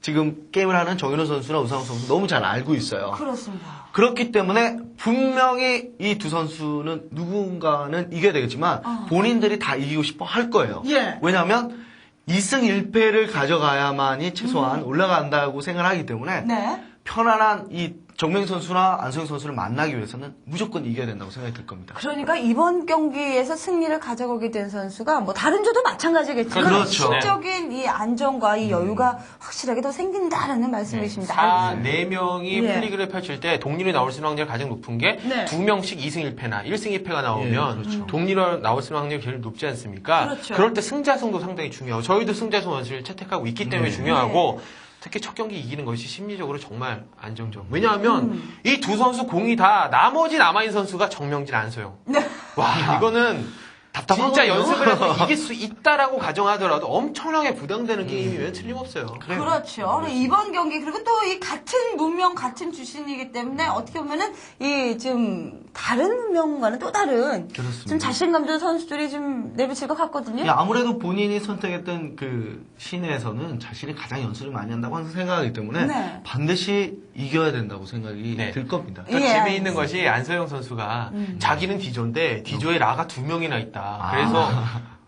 지금 게임을 하는 정현호 선수나 우상호 선수 너무 잘 알고 있어요. 그렇습니다. 그렇기 때문에 분명히 이 두 선수는 누군가는 이겨야 되겠지만 본인들이 다 이기고 싶어 할 거예요. 예. 왜냐하면 2승 1패를 가져가야만이 최소한 올라간다고 생각하기 때문에 네. 편안한 이 정명 선수나 안소영 선수를 만나기 위해서는 무조건 이겨야 된다고 생각이 들 겁니다. 그러니까 이번 경기에서 승리를 가져가게 된 선수가 뭐 다른 조도 마찬가지겠지만 그렇죠. 심적인 이 안정과 이 여유가 확실하게 더 생긴다라는 말씀이십니다. 4명이 예. 플리그를 펼칠 때 동률이 나올 수 있는 확률이 가장 높은 게 네. 2명씩 2승 1패나 1승 2패가 나오면 예, 그렇죠. 동률이 나올 수 있는 확률이 제일 높지 않습니까? 그렇죠. 그럴 때 승자승도 상당히 중요하고 저희도 승자승 원수를 채택하고 있기 때문에 중요하고 특히 첫 경기 이기는 것이 심리적으로 정말 안정적. 왜냐하면 이 두 선수 공이 다 나머지 남아있는 선수가 정명진, 안소영. 네. 와 이거는 답답하거든요. 진짜 연습을 해서 이길 수 있다라고 가정하더라도 엄청나게 부담되는 게임이면 틀림없어요. 그렇죠. 그리고 이번 경기 그리고 또 이 같은 문명 같은 주신이기 때문에 어떻게 보면은 이 좀 다른 문명과는 또 다른 그렇습니다. 좀 자신감도 선수들이 좀 내비칠 것 같거든요. 예, 아무래도 본인이 선택했던 그 시내에서는 자신이 가장 연습을 많이 한다고 항상 생각하기 때문에 네. 반드시 이겨야 된다고 생각이 네. 들 겁니다. 예, 그러니까 재미있는 것이 안소영 선수가 자기는 D조인데 D조에 라가 2명이나 있다. 그래서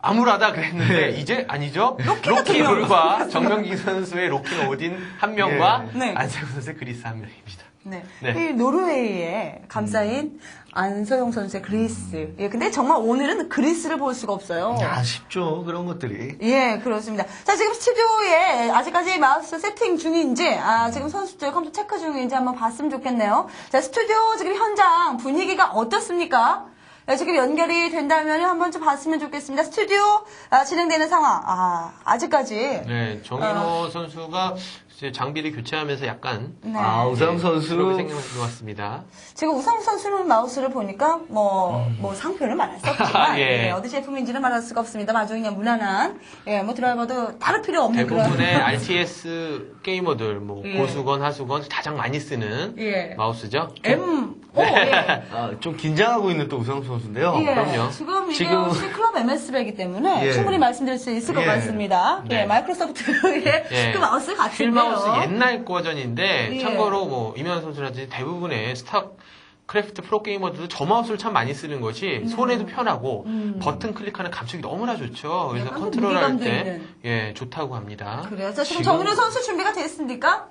암울하다 그랬는데 이제 아니죠? 로키 룰과 정명기 선수의 로키는 오딘 한 명과 예. 네. 안소영 선수의 그리스 한 명입니다. 네. 네. 이 노르웨이의 감사인 안소영 선수의 그리스. 예, 근데 정말 오늘은 그리스를 볼 수가 없어요. 아쉽죠, 그런 것들이. 예, 그렇습니다. 자, 지금 스튜디오에 아직까지 마우스 세팅 중인지, 지금 선수들 컴퓨터 체크 중인지 한번 봤으면 좋겠네요. 자, 스튜디오 지금 현장 분위기가 어떻습니까? 네, 지금 연결이 된다면 한번 좀 봤으면 좋겠습니다. 스튜디오 진행되는 상황. 아직까지. 네, 정인호 선수가 이제 장비를 교체하면서 약간 네. 우상 선수. 그렇게 생각이 들어왔습니다. 지금 우상 선수는 마우스를 보니까 뭐 상표를 말할 수 없지만 예. 예, 어디 제품인지는 말할 수가 없습니다. 아주 그냥 무난한 뭐 드라이버도 다를 필요 없는 그런 대부분의 RTS 게이머들, 뭐 예. 고수건, 하수건 가장 많이 쓰는 예. 마우스죠. M5 예. 좀 긴장하고 있는 또 우상 선수인데요. 예. 그럼요. 지금 이게 지금- 혹시 클럽 MS배이기 때문에 예. 충분히 말씀드릴 수 있을 것 예. 같습니다. 네. 예, 마이크로소프트의 예. 그 마우스 휠 같은데요. 마우스 옛날 버전인데 예. 참고로 뭐 이면 선수라든지 대부분의 스타크래프트 프로게이머들도 저 마우스를 참 많이 쓰는 것이 손에도 편하고 버튼 클릭하는 감촉이 너무나 좋죠. 그래서 약간 컨트롤 할 무게감도 때 있는. 예, 좋다고 합니다. 그래요. 자, 지금 정민호 선수 준비가 됐습니까?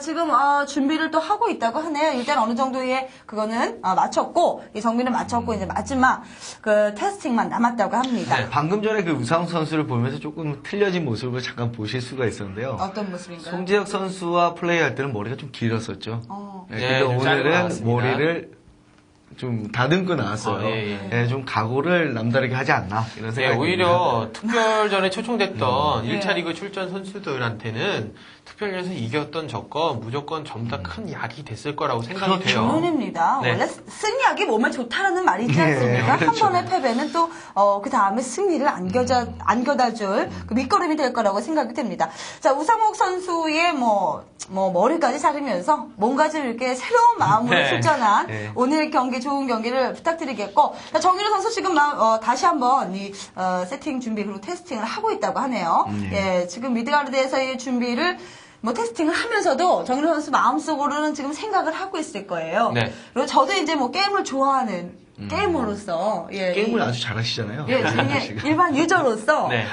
지금 준비를 또 하고 있다고 하네요. 일단 어느 정도의 그거는 마쳤고 이 정비는 마쳤고 이제 마지막 그 테스팅만 남았다고 합니다. 네. 방금 전에 그 우상 선수를 보면서 조금 틀려진 모습을 잠깐 보실 수가 있었는데요. 어떤 모습인가요? 송지혁 선수와 플레이할 때는 머리가 좀 길었었죠. 어. 네, 네, 근데 좀 짧은 것 오늘은 같습니다. 머리를 좀 다듬고 나왔어요. 예. 좀 각오를 남다르게 하지 않나 이런 예, 생각이 오히려 특별전에 초청됐던 예. 1차 리그 출전 선수들한테는 특별전에서 이겼던 저건 무조건 전부 다 큰 약이 됐을 거라고 생각이 돼요. 물론입니다. 네. 원래 승리하기 몸에 좋다라는 말이 있지 않습니까? 한 그렇죠. 번의 패배는 또 그 다음에 승리를 안겨다줄 그 밑거름이 될 거라고 생각이 됩니다. 자, 우상욱 선수의 머리까지 자르면서 뭔가 좀 이렇게 새로운 마음으로 네. 출전한 네. 오늘 경기 좋은 경기를 부탁드리겠고, 자, 정유로 선수 지금 다시 한번 이 세팅 준비 그리고 테스팅을 하고 있다고 하네요. 예, 지금 미드가르드에서의 준비를 테스팅을 하면서도 정유로 선수 마음속으로는 지금 생각을 하고 있을 거예요. 네. 그리고 저도 이제 게임을 좋아하는 게이머로서, 예, 게임을 아주 잘하시잖아요. 예, 지금 일반 유저로서, 네.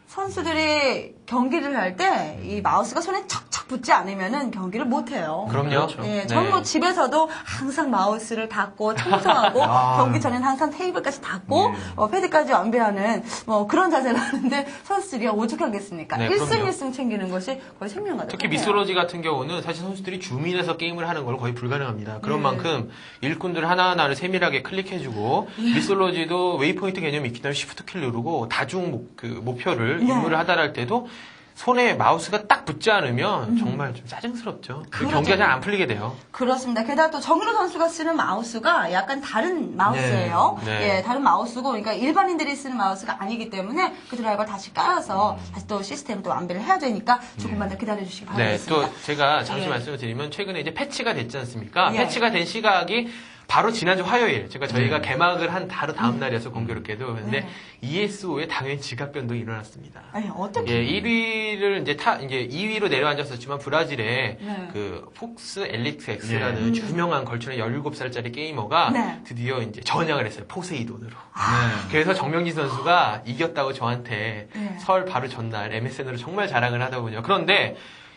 선수들이 경기를 할 때 이 마우스가 손에 척척 붙지 않으면은 경기를 못 해요. 그럼요. 예, 저는 집에서도 항상 마우스를 닫고 청소하고 경기 전에는 항상 테이블까지 닫고 패드까지 완비하는 그런 자세를 하는데 선수들이 오죽하겠습니까? 네, 1승 그럼요. 1승 챙기는 것이 거의 생명과도 특히 같아요. 미소로지 같은 경우는 사실 선수들이 줌인해서 게임을 하는 건 거의 불가능합니다. 그런 만큼 일꾼들 하나하나를 세밀하게 클릭해주고 미소로지도 웨이포인트 개념이 있기 때문에 쉬프트 킬 누르고 다중 목표를 임무를 하달할 때도 손에 마우스가 딱 붙지 않으면 정말 좀 짜증스럽죠. 그렇죠. 경기가 잘 안 풀리게 돼요. 그렇습니다. 게다가 또 정유로 선수가 쓰는 마우스가 약간 다른 마우스예요. 네. 예, 다른 마우스고, 그러니까 일반인들이 쓰는 마우스가 아니기 때문에 그 드라이버 다시 깔아서 다시 또 시스템을 또 완비를 해야 되니까 조금만 더 기다려주시기 네, 바라겠습니다. 또 제가 잠시 예. 말씀을 드리면 최근에 이제 패치가 됐지 않습니까? 예. 패치가 된 시각이 바로 지난주 화요일, 저희가 개막을 한 바로 다음 날이어서 공교롭게도. 근데 ESO에 당연히 지각 변동이 일어났습니다. 아니, 어떻게. 예, 1위를 이제 2위로 내려앉았었지만 브라질의 네. 그 폭스 엘릭스X라는 유명한 걸출한 17살짜리 게이머가 네. 드디어 이제 전향을 했어요. 포세이돈으로. 네. 그래서 정명진 선수가 이겼다고 저한테 네. 설 바로 전날 MSN으로 정말 자랑을 하더군요. 그런데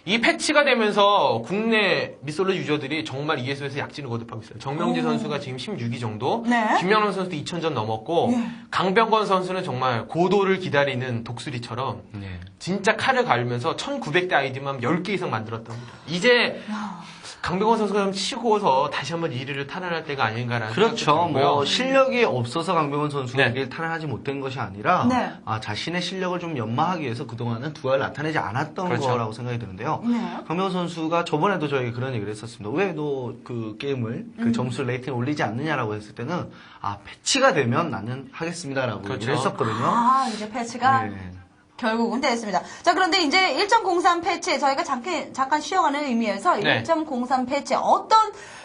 이 패치가 되면서 국내 미솔로지 유저들이 정말 ESO에서 약진을 거듭하고 있어요. 정명진 선수가 지금 16위 정도, 네. 김영남 선수도 2000전 넘었고, 강병건 선수는 정말 고도를 기다리는 독수리처럼 네. 진짜 칼을 갈면서 1900대 아이디만 10개 이상 만들었답니다. 이제 강병건 선수가 좀 치고서 다시 한번 1위를 탈환할 때가 아닌가라는 그렇죠. 생각도 들고요. 실력이 없어서 강병원 선수가 네. 탈환하지 못된 것이 아니라 네. 자신의 실력을 좀 연마하기 위해서 그동안은 두각을 나타내지 않았던 그렇죠. 거라고 생각이 드는데요. 네. 강병원 선수가 저번에도 저희가 그런 얘기를 했었습니다. 왜 너 그 게임을 그 점수 레이팅 올리지 않느냐라고 했을 때는 패치가 되면 나는 하겠습니다라고 그렇죠. 얘기를 했었거든요. 이제 패치가 네. 결국은 됐습니다. 자, 그런데 이제 1.03 패치, 저희가 잠깐 쉬어가는 의미에서 네. 1.03 패치 어떤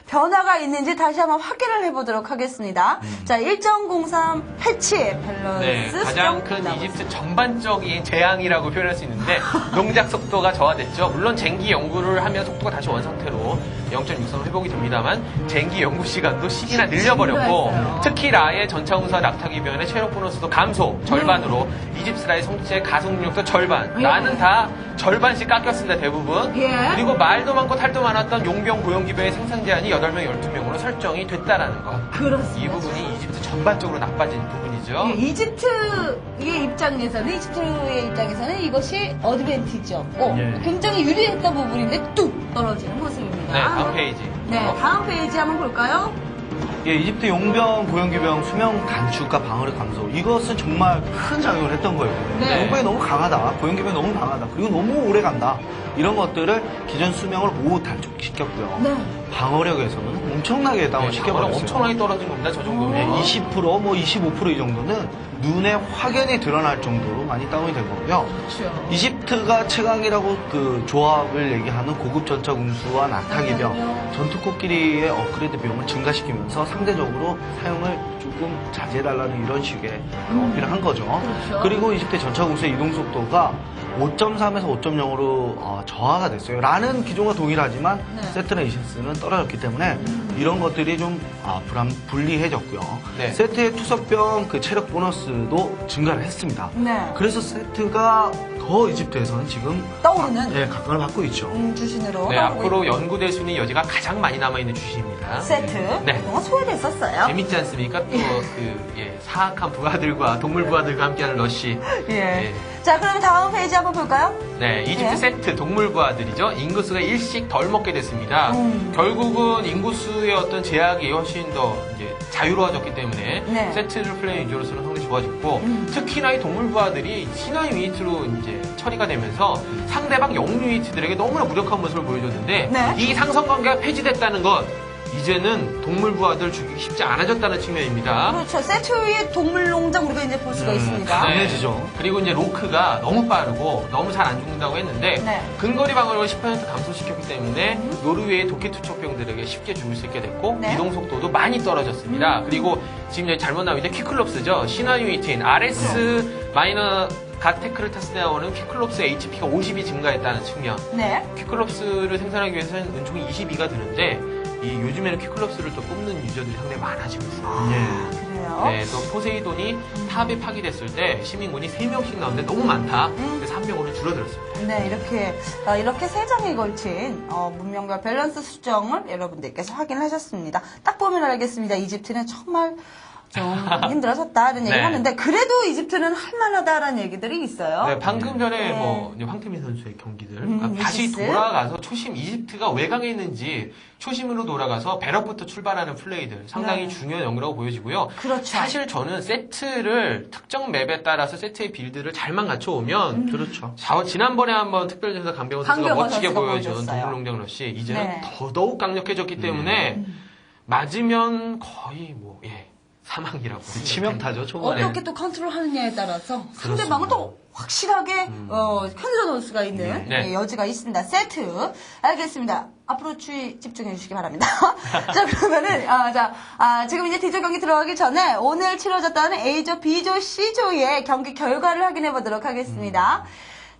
변화가 있는지 다시 한번 확인을 해보도록 하겠습니다. 자, 1.03 패치 밸런스 네, 가장 수정 큰 나오고 이집트 전반적인 재앙이라고 표현할 수 있는데 농작 속도가 저하됐죠. 물론 쟁기 연구를 하면 속도가 다시 원상태로 0.63 회복이 됩니다만 쟁기 연구 시간도 10이나 늘려버렸고 늘어났어요. 특히 라의 전차공사 낙타기변의 체력 보너스도 감소 절반으로 이집스라의 성체 가속력도 절반 라는 다 절반씩 깎였습니다. 대부분. 예. 그리고 말도 많고 탈도 많았던 용병 고용기별의 생산 제한이 8명 12명으로 설정이 됐다라는 것. 그렇습니다. 이 부분이 이집트 전반적으로 나빠진 부분이죠. 예, 이집트의 입장에서는 이것이 어드밴티지였고 예. 굉장히 유리했던 부분인데 뚝 떨어지는 모습입니다. 네, 다음 페이지. 네, 다음 페이지 한번 볼까요? 예, 이집트 용병, 고용기병 수명 단축과 방어력 감소. 이것은 정말 큰 작용을 했던 거예요. 네. 용병이 너무 강하다. 고용기병이 너무 강하다. 그리고 너무 오래 간다. 이런 것들을 기존 수명을 모두 단축시켰고요. 네. 방어력에서는 엄청나게 다운시켜버렸어요. 엄청나게 떨어진 겁니다. 저 정도면. 네, 20%, 25% 이 정도는 눈에 확연히 드러날 정도로 많이 다운이 된 거고요. 그렇죠. 이집트가 최강이라고 그 조합을 얘기하는 고급 전차 군수와 낙타기병, 전투 코끼리의 업그레이드 비용을 증가시키면서 상대적으로 사용을 조금 자제해달라는 이런 식의 어필을 한 거죠. 그렇죠. 그리고 이집트 전차 군수의 이동 속도가 5.3에서 5.0으로 저하가 됐어요. 라는 기존과 동일하지만 네. 세트나 이시스는 떨어졌기 때문에 이런 것들이 좀 불리해졌고요. 네. 세트의 투석병 그 체력 보너스도 증가를 했습니다. 네. 그래서 세트가 더 이집트에서는 지금 떠오르는 각광을 받고 있죠. 주신으로 네, 하고 앞으로 연구될 수 있는 여지가 가장 많이 남아있는 주식입니다. 세트 네. 그동안 소외됐었어요. 재밌지 않습니까? 또 사악한 부하들과 동물 부하들과 함께하는 러쉬. 예. 자, 그럼 다음 페이지 한번 볼까요? 네, 이집트 네. 세트 동물부하들이죠. 인구수가 일씩 덜 먹게 됐습니다. 결국은 인구수의 어떤 제약이 훨씬 더 이제 자유로워졌기 때문에 네. 세트를 플레이 위주로서는 상당히 좋아졌고 특히나 이 동물부하들이 신화 유니트로 이제 처리가 되면서 상대방 영웅 유니트들에게 너무나 무력한 모습을 보여줬는데 네. 이 상성 관계가 폐지됐다는 것. 이제는 동물부하들 죽이기 쉽지 않아졌다는 측면입니다. 그렇죠. 세트 위에 동물농장 우리가 이제 볼 수가 있습니다. 강해지죠. 그리고 이제 로크가 너무 빠르고 너무 잘 안 죽는다고 했는데 네. 근거리 방어력을 10% 감소시켰기 때문에 노르웨이 도끼 투척병들에게 쉽게 죽을 수 있게 됐고 네. 이동 속도도 많이 떨어졌습니다. 그리고 지금 여기 잘못 나오는데 퀴클롭스죠. 신화 유니트인 RS 마이너 각 테크를 탔을 때 나오는 퀴클롭스 HP가 50이 증가했다는 측면. 네. 퀴클롭스를 생산하기 위해서는 은총이 22가 드는데 이 요즘에는 퀴클롭스를 또 뽑는 유저들이 상당히 많아지고 있습니다. 예. 그래요. 네, 또 포세이돈이 탑에 파괴됐을 때 시민군이 3명씩 나오는데 너무 많다. 그래서 한 명으로 줄어들었습니다. 네, 이렇게 세 장에 걸친 문명과 밸런스 수정을 여러분들께서 확인하셨습니다. 딱 보면 알겠습니다. 이집트는 정말 좀 힘들어졌다는 얘기를 네. 하는데 그래도 이집트는 할만하다라는 얘기들이 있어요. 네, 방금 전에 네. 뭐 이제 황태민 선수의 경기들 다시 미시스. 돌아가서 초심 이집트가 왜 강했는지 초심으로 돌아가서 배럭부터 출발하는 플레이들 상당히 네. 중요한 연구라고 보여지고요. 그렇죠. 사실 저는 세트를 특정 맵에 따라서 세트의 빌드를 잘만 갖춰오면 그렇죠. 지난번에 한번 특별전에서 강병호 선수가 강병호 멋지게 선수가 보여준 보여줬어요. 동물농장 러시 이제는 네. 더더욱 강력해졌기 때문에 맞으면 거의 사망이라고 치명타죠, 초반에. 어떻게 또 컨트롤하느냐에 따라서 상대방을 또 확실하게 흔들어 놓을 수가 있는 네. 예, 여지가 있습니다. 세트 알겠습니다. 앞으로 주의 집중해 주시기 바랍니다. 자 그러면은 지금 이제 D조 경기 들어가기 전에 오늘 치러졌던 A조, B조, C조의 경기 결과를 확인해 보도록 하겠습니다.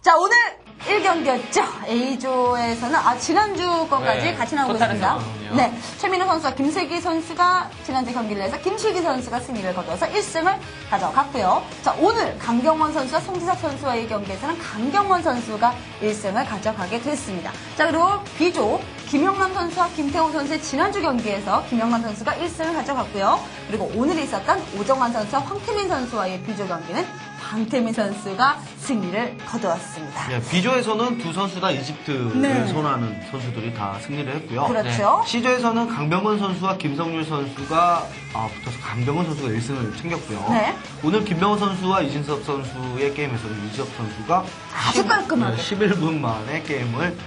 자 오늘 1경기였죠. A조에서는 지난주 거까지 네, 같이 나오고 또 다른 있습니다. 상황이네요. 네, 최민호 선수와 김슬기 선수가 지난주 경기를 해서 김슬기 선수가 승리를 거둬서 1승을 가져갔고요. 자, 오늘 강경원 선수와 송지석 선수와의 경기에서는 강경원 선수가 1승을 가져가게 됐습니다. 자, 그리고 B조 김영남 선수와 김태호 선수의 지난주 경기에서 김영남 선수가 1승을 가져갔고요. 그리고 오늘 있었던 오정환 선수와 황태민 선수와의 B조 경기는 황태민 선수가 승리를 거두었습니다. 예, B조에서는 두 선수 다 이집트를 네. 선호하는 선수들이 다 승리를 했고요. 그렇죠. C조에서는 강병건 선수와 김성률 선수가 붙어서 강병건 선수가 1승을 챙겼고요. 네. 오늘 김병호 선수와 이진섭 선수의 게임에서는 이진섭 선수가 아주 깔끔하게. 11분 만에 게임을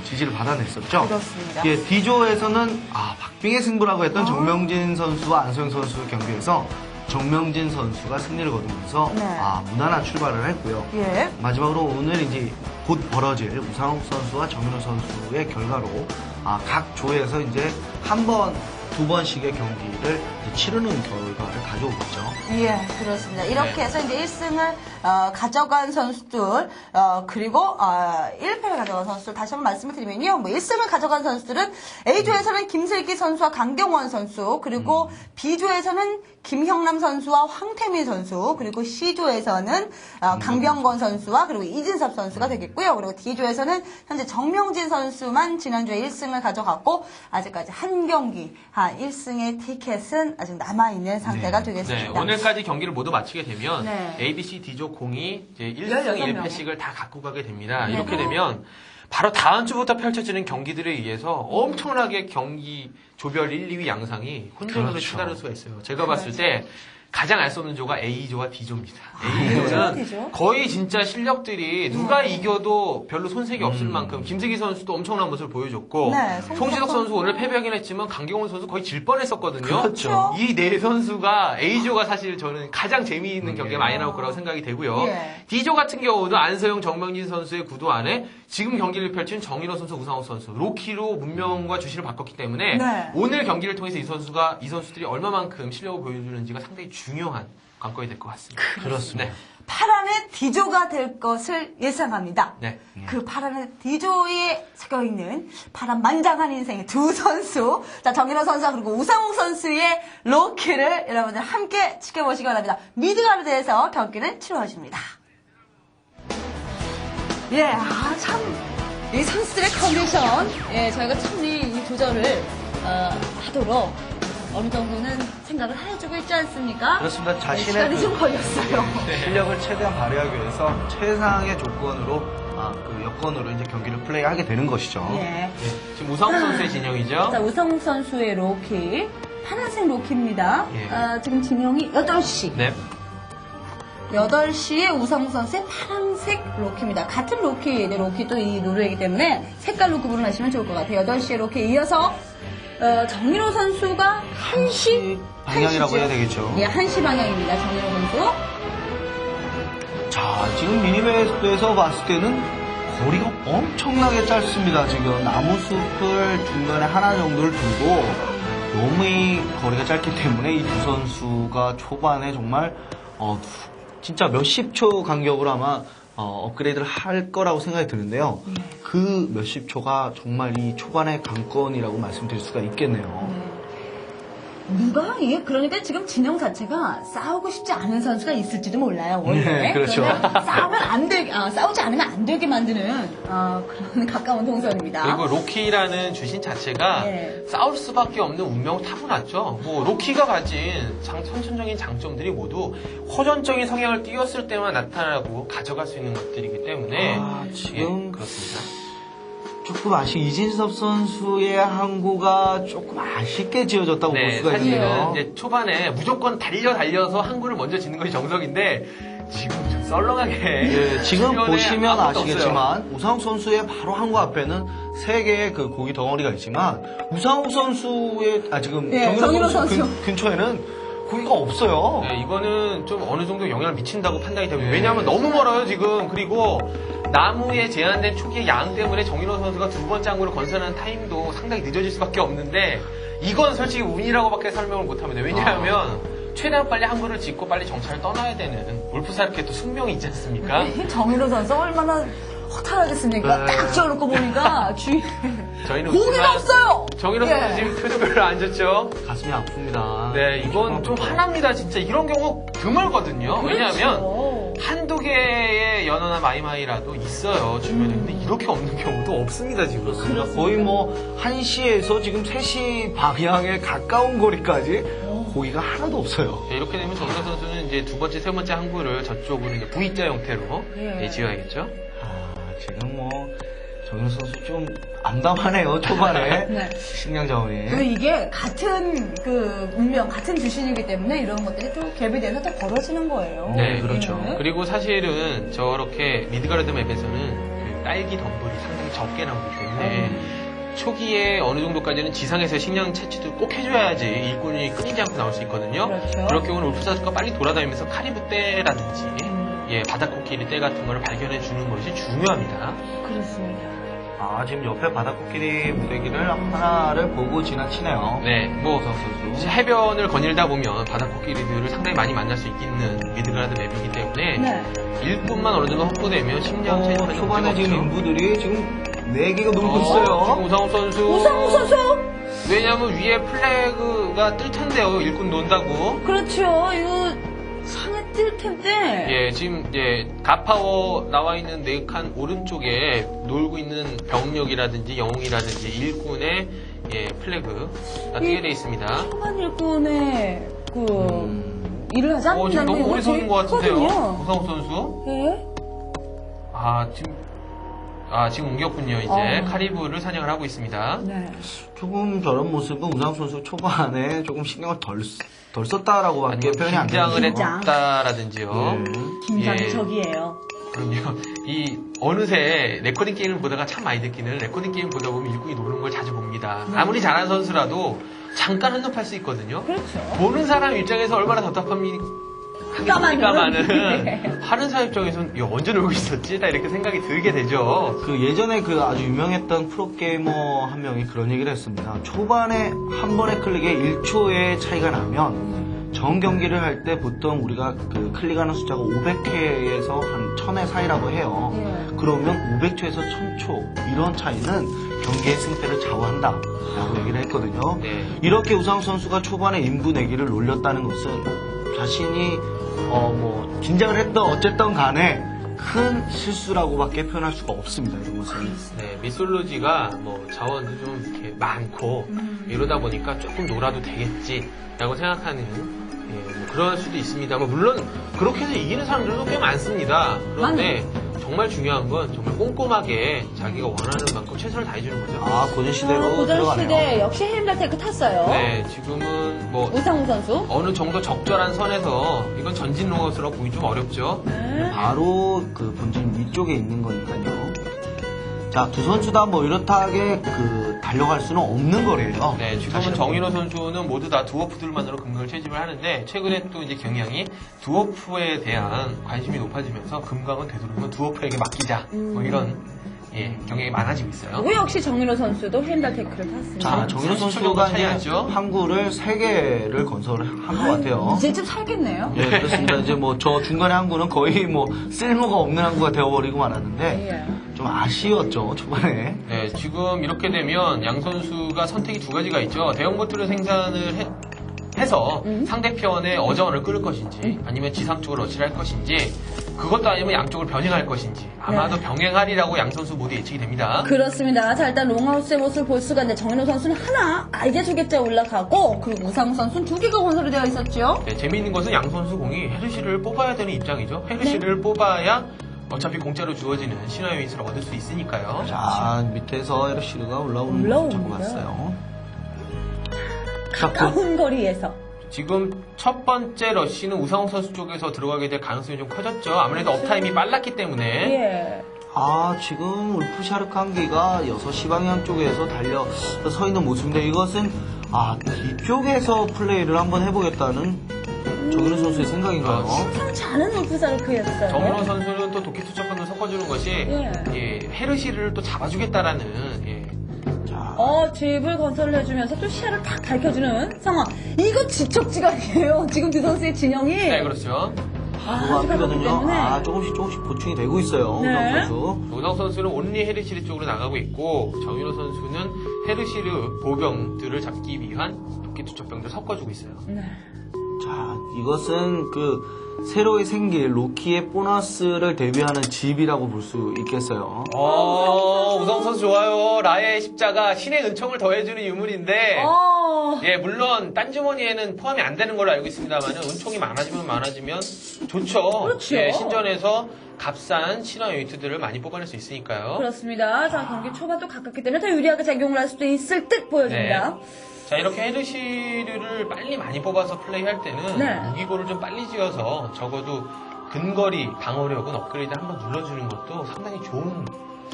지지를 받아냈었죠. 그렇습니다. 예, D조에서는 박빙의 승부라고 했던 정명진 선수와 안소영 선수의 경기에서 정명진 선수가 승리를 거두면서 네. 무난한 출발을 했고요. 예. 마지막으로 오늘 이제 곧 벌어질 우상욱 선수와 정윤호 선수의 결과로 각 조에서 이제 한 번, 두 번씩의 경기를 이제 치르는 결과를 가져오겠죠. 예, 그렇습니다. 이렇게 네. 해서 이제 1승을 가져간 선수들, 그리고 1패를 가져간 선수들 다시 한번 말씀을 드리면요. 1승을 가져간 선수들은 A조에서는 김슬기 선수와 강경원 선수, 그리고 B조에서는 김형남 선수와 황태민 선수, 그리고 C조에서는 강병건 선수와 그리고 이진섭 선수가 되겠고요. 그리고 D조에서는 현재 정명진 선수만 지난주에 1승을 가져갔고 아직까지 한 경기, 1승의 티켓은 아직 남아있는 상태가 되겠습니다. 네, 오늘까지 경기를 모두 마치게 되면 네. A, B, C, D조 공이 이제 16 1승 명에. 1패씩을 다 갖고 가게 됩니다. 네. 이렇게 되면 바로 다음 주부터 펼쳐지는 경기들에 의해서 엄청나게 경기 조별 1, 2위 양상이 혼돈으로 그렇죠. 치달을 수가 있어요. 제가 봤을 때 가장 알 수 없는 조가 A조와 D조입니다. A조, A조는 D조? 거의 진짜 실력들이 누가 이겨도 별로 손색이 없을 만큼 김슬기 선수도 엄청난 모습을 보여줬고 네, 송지석 선수 오늘 패배하긴 했지만 강경원 선수 거의 질 뻔했었거든요. 그렇죠. 이 네 선수가 A조가 사실 저는 가장 재미있는 경기가 많이 나올 거라고 생각이 되고요. 예. D조 같은 경우도 안서영, 정명진 선수의 구도 안에 지금 경기를 펼친 정인호 선수, 우상욱 선수, 로키로 문명과 주시를 바꿨기 때문에 네. 오늘 경기를 통해서 이 선수들이 얼마만큼 실력을 보여주는지가 상당히 중요한 관건이 될 것 같습니다. 그렇습니다. 네. 파란의 D조가 될 것을 예상합니다. 네. 그 파란의 D조에 섞여있는 파란 만장한 인생의 두 선수, 자, 정인호 선수와 그리고 우상욱 선수의 로키를 여러분들 함께 지켜보시기 바랍니다. 미드가르드에서 경기는 치러집니다. 예, 참, 이 선수들의 컨디션, 예, 저희가 참 이 조절을 하도록 어느 정도는 생각을 해주고 있지 않습니까? 그렇습니다. 네, 자신의 시간이 그 좀 걸렸어요. 실력을 최대한 발휘하기 위해서 최상의 조건으로 그 여건으로 이제 경기를 플레이하게 되는 것이죠. 예. 지금 우상욱 선수의 진영이죠. 자, 우상욱 선수의 로키. 파란색 로키입니다. 예. 지금 진영이 8시. 네. 8시에 우상욱 선수의 파란색 로키입니다. 같은 로키, 로키도 이 노르이기 때문에 색깔로 구분하시면 좋을 것 같아요. 8시에 로키 이어서 정일호 선수가 1시 방향이라고 해야 되겠죠. 예, 1시 방향입니다. 정일호 선수. 자, 지금 미니맵에서 봤을 때는 거리가 엄청나게 짧습니다. 지금 나무숲을 중간에 하나 정도를 두고 너무 이 거리가 짧기 때문에 이 두 선수가 초반에 정말 진짜 몇십 초 간격으로 아마 업그레이드를 할 거라고 생각이 드는데요. 그 몇십 초가 정말 이 초반의 관건이라고 말씀드릴 수가 있겠네요. 누가 이게 그러니까 지금 진영 자체가 싸우고 싶지 않은 선수가 있을지도 몰라요. 원래. 네, 그렇죠. 그런데 싸우면 안 되게, 싸우지 않으면 안 되게 만드는 그런 가까운 동선입니다. 그리고 로키라는 주신 자체가 네. 싸울 수밖에 없는 운명을 타고났죠. 뭐 로키가 가진 선천적인 장점들이 모두 호전적인 성향을 띄웠을 때만 나타나고 가져갈 수 있는 것들이기 때문에 지금 예, 그렇습니다. 조금 이진섭 선수의 항구가 조금 아쉽게 지어졌다고 볼 네, 수가 사실은 있네요. 이제 초반에 무조건 달려서 항구를 먼저 짓는 것이 정석인데 지금 좀 썰렁하게 예, 지금 주변에 보시면 아무것도 아시겠지만 우상욱 선수의 바로 항구 앞에는 3개의 그 고기 덩어리가 있지만 우상욱 선수의 지금 네, 정일호 정일호 선수 선수. 근처에는 고기가 없어요. 네, 이거는 좀 어느 정도 영향을 미친다고 판단이 됩니다. 왜냐하면 너무 멀어요, 지금. 그리고 나무에 제한된 초기의 양 때문에 정인호 선수가 두 번째 항구를 건설하는 타임도 상당히 늦어질 수밖에 없는데 이건 솔직히 운이라고밖에 설명을 못합니다. 왜냐하면 최대한 빨리 항구를 짓고 빨리 정찰을 떠나야 되는 울프사르케 또 숙명이 있지 않습니까? 정일호 선수 얼마나 허탈하겠습니까? 네. 딱 지어놓고 보니까 주위에 저희는 고기가 없어요! 정인호 선수 예. 지금 표정 별로 안 좋죠? 가슴이 아픕니다. 네, 이건 좀 화납니다, 진짜. 이런 경우 드물거든요. 왜냐하면 그렇죠. 한두 개의 연어나 마이마이라도 있어요, 주변에. 근데 이렇게 없는 경우도 없습니다, 지금. 거의 뭐 1시에서 지금 3시 방향에 가까운 거리까지 고기가 하나도 없어요. 네, 이렇게 되면 정인호 선수는 이제 두 번째, 세 번째 항구를 저쪽으로 이제 V자 형태로 예. 지어야겠죠. 지금 뭐 정인호 선수 좀 암담하네요. 초반에 네. 식량 자원이. 그리고 이게 같은 그 운명, 같은 주신이기 때문에 이런 것들이 또 갭이 돼서 또 벌어지는 거예요. 네, 그렇죠. 예. 그리고 사실은 저렇게 미드가르드 맵에서는 그 딸기 덤불이 상당히 적게 나오기 때문에 초기에 어느 정도까지는 지상에서 식량 채취도 꼭 해줘야지 일꾼이 끊이지 않고 나올 수 있거든요. 그렇죠. 그럴 경우는 울프사스가 빨리 돌아다니면서 카리브 떼라든지 예, 바다코끼리 떼 같은 거를 발견해 주는 것이 중요합니다. 그렇습니다. 지금 옆에 바다코끼리 무대기를 하나를 보고 지나치네요. 네, 뭐 우상 선수. 해변을 거닐다 보면 바다코끼리들을 상당히 많이 만날 수 있는 미드가르드 맵이기 때문에 네. 일꾼만 어느 정도 확보되면 식량 채취가 초반에 지금 인부들이 지금 4개가 놀고 지금 있어요. 우상욱 선수. 우상욱 선수! 왜냐하면 위에 플래그가 뜰 텐데요. 일꾼 논다고. 그렇죠. 이거 상에 뜰 텐데. 예, 지금 가파워 나와 있는 4칸 오른쪽에 놀고 있는 병력이라든지 영웅이라든지 일꾼의 플래그가 뜨게 돼 있습니다. 초반 일꾼의 일을 하지 않는다는 지금 너무 게 오래 서는 것 같은데요. 크거든요. 우상욱 선수. 예? 지금 옮겼군요. 이제 카리브를 사냥을 하고 있습니다. 네. 조금 저런 모습은 우상 선수 초반에 조금 신경을 덜 썼다라고밖에 표현이 안 긴장을 되죠. 했다라든지요. 긴장이 예. 적이에요. 그럼요. 어느새 레코딩 게임을 보다가 참 많이 느끼는 레코딩 게임 보다 보면 일꾼이 노는 걸 자주 봅니다. 아무리 잘하는 선수라도 잠깐 한눈 팔 수 있거든요. 그렇죠. 보는 사람 입장에서 얼마나 답답합니까마는 하는 사람 입장에서는 언제 놀고 있었지? 다 이렇게 생각이 들게 되죠. 예전에 아주 유명했던 프로게이머 한 명이 그런 얘기를 했습니다. 초반에 한 번의 클릭에 1초의 차이가 나면 전 경기를 할 때 보통 우리가 클릭하는 숫자가 500회에서 한 1000회 사이라고 해요. 그러면 500초에서 1000초 이런 차이는 경기의 승패를 좌우한다라고 얘기를 했거든요. 네. 이렇게 우상욱 선수가 초반에 인부 내기를 놀렸다는 것은 자신이 긴장을 했던 어쨌든 간에 큰 실수라고밖에 표현할 수가 없습니다. 이런 것은. 네, 미솔로지가 뭐 자원도 좀 이렇게 많고 이러다 보니까 조금 놀아도 되겠지라고 생각하는 뭐 그럴 수도 있습니다만 물론 그렇게 해서 이기는 사람들도 꽤 많습니다. 그런데 정말 중요한 건 정말 꼼꼼하게 자기가 원하는 만큼 최선을 다해주는 거죠. 아, 고전시대로 고전 들어가네요. 시대 역시 헤임달테크 탔어요. 네, 지금은 뭐 우상우 선수. 어느 정도 적절한 선에서 이건 전진 로봇으로 보기 좀 어렵죠. 네. 바로 그 본진 위쪽에 있는 거니까요. 자, 두 선수 다 뭐 이렇다하게 달려갈 수는 없는 거래요. 네, 지금은 정인호 선수는 모두 다 두어프들만으로 금강을 채집을 하는데 최근에 또 이제 경향이 두어프에 대한 관심이 높아지면서 금강은 되도록이면 두어프에게 맡기자 뭐 이런 경향이 많아지고 있어요. 그 역시 정민호 선수도 헤임달테크를 탔습니다. 자, 정인호 30초 정도 선수가 차이 이제 나죠? 항구를 3개를 건설한 것 같아요. 이제 좀 살겠네요. 네, 그렇습니다. 이제 뭐 저 중간에 항구는 거의 뭐 쓸모가 없는 항구가 되어버리고 말았는데 예. 좀 아쉬웠죠, 초반에. 네, 지금 이렇게 되면 양 선수가 선택이 두 가지가 있죠. 대형보트를 생산을 해서 상대편의 어자원을 끌을 것인지 아니면 지상 쪽으로 러시를 할 것인지 그것도 아니면 양쪽을 병행할 것인지 아마도 병행하리라고 양 선수 모두 예측이 됩니다. 그렇습니다. 자, 일단 롱하우스의 모습을 볼 수가 있는데 정인호 선수는 하나, 이제 2개째 올라가고 그리고 우상우 선수는 2개가 건설이 되어 있었죠. 네, 재미있는 것은 양 선수 공이 헤르시를 뽑아야 되는 입장이죠. 헤르시를 뽑아야 어차피 공짜로 주어지는 신화의 윗을 얻을 수 있으니까요. 자, 밑에서 에르시르가 올라오는 걸 올라옵니다. 잡고 갔어요. 자, 가운 거리에서. 지금 첫 번째 러쉬는 우상욱 선수 쪽에서 들어가게 될 가능성이 좀 커졌죠. 아무래도 업타임이 빨랐기 때문에. 예. 지금 울프샤르크 한기가 6시 방향 쪽에서 달려 서 있는 모습인데 이것은 뒤쪽에서 플레이를 한번 해보겠다는 정인호 선수의 생각인가요? 심상치 않은 울프사르크였어요. 정인호 선수는 또 도끼 투척권을 섞어주는 것이 헤르시를 또 잡아주겠다라는 집을 건설을 해주면서 또 시야를 탁 밝혀주는 상황. 이거 지척지각이에요. 지금 두 선수의 진영이. 네, 그렇죠. 아주 가깝기 때문에. 조금씩 보충이 되고 있어요. 네. 우상 선수. 우상 선수는 온리 헤르시르 쪽으로 나가고 있고 정인호 선수는 헤르시르 보병들을 잡기 위한 도끼 투척병들 섞어주고 있어요. 네. 자, 이것은 새로이 생길 로키의 보너스를 대비하는 집이라고 볼 수 있겠어요. 우상 선수 좋아요. 라의 십자가 신의 은총을 더해주는 유물인데 물론 딴 주머니에는 포함이 안 되는 걸로 알고 있습니다만 은총이 많아지면 좋죠. 그렇죠. 신전에서 값싼 신화 유니트들을 많이 뽑아낼 수 있으니까요. 그렇습니다. 자, 경기 초반도 가깝기 때문에 더 유리하게 작용을 할 수도 있을 듯 보여집니다. 자, 이렇게 헤르시르를 빨리 많이 뽑아서 플레이할 때는 무기고를 좀 빨리 지어서 적어도 근거리 방어력은 업그레이드 한번 눌러주는 것도 상당히 좋은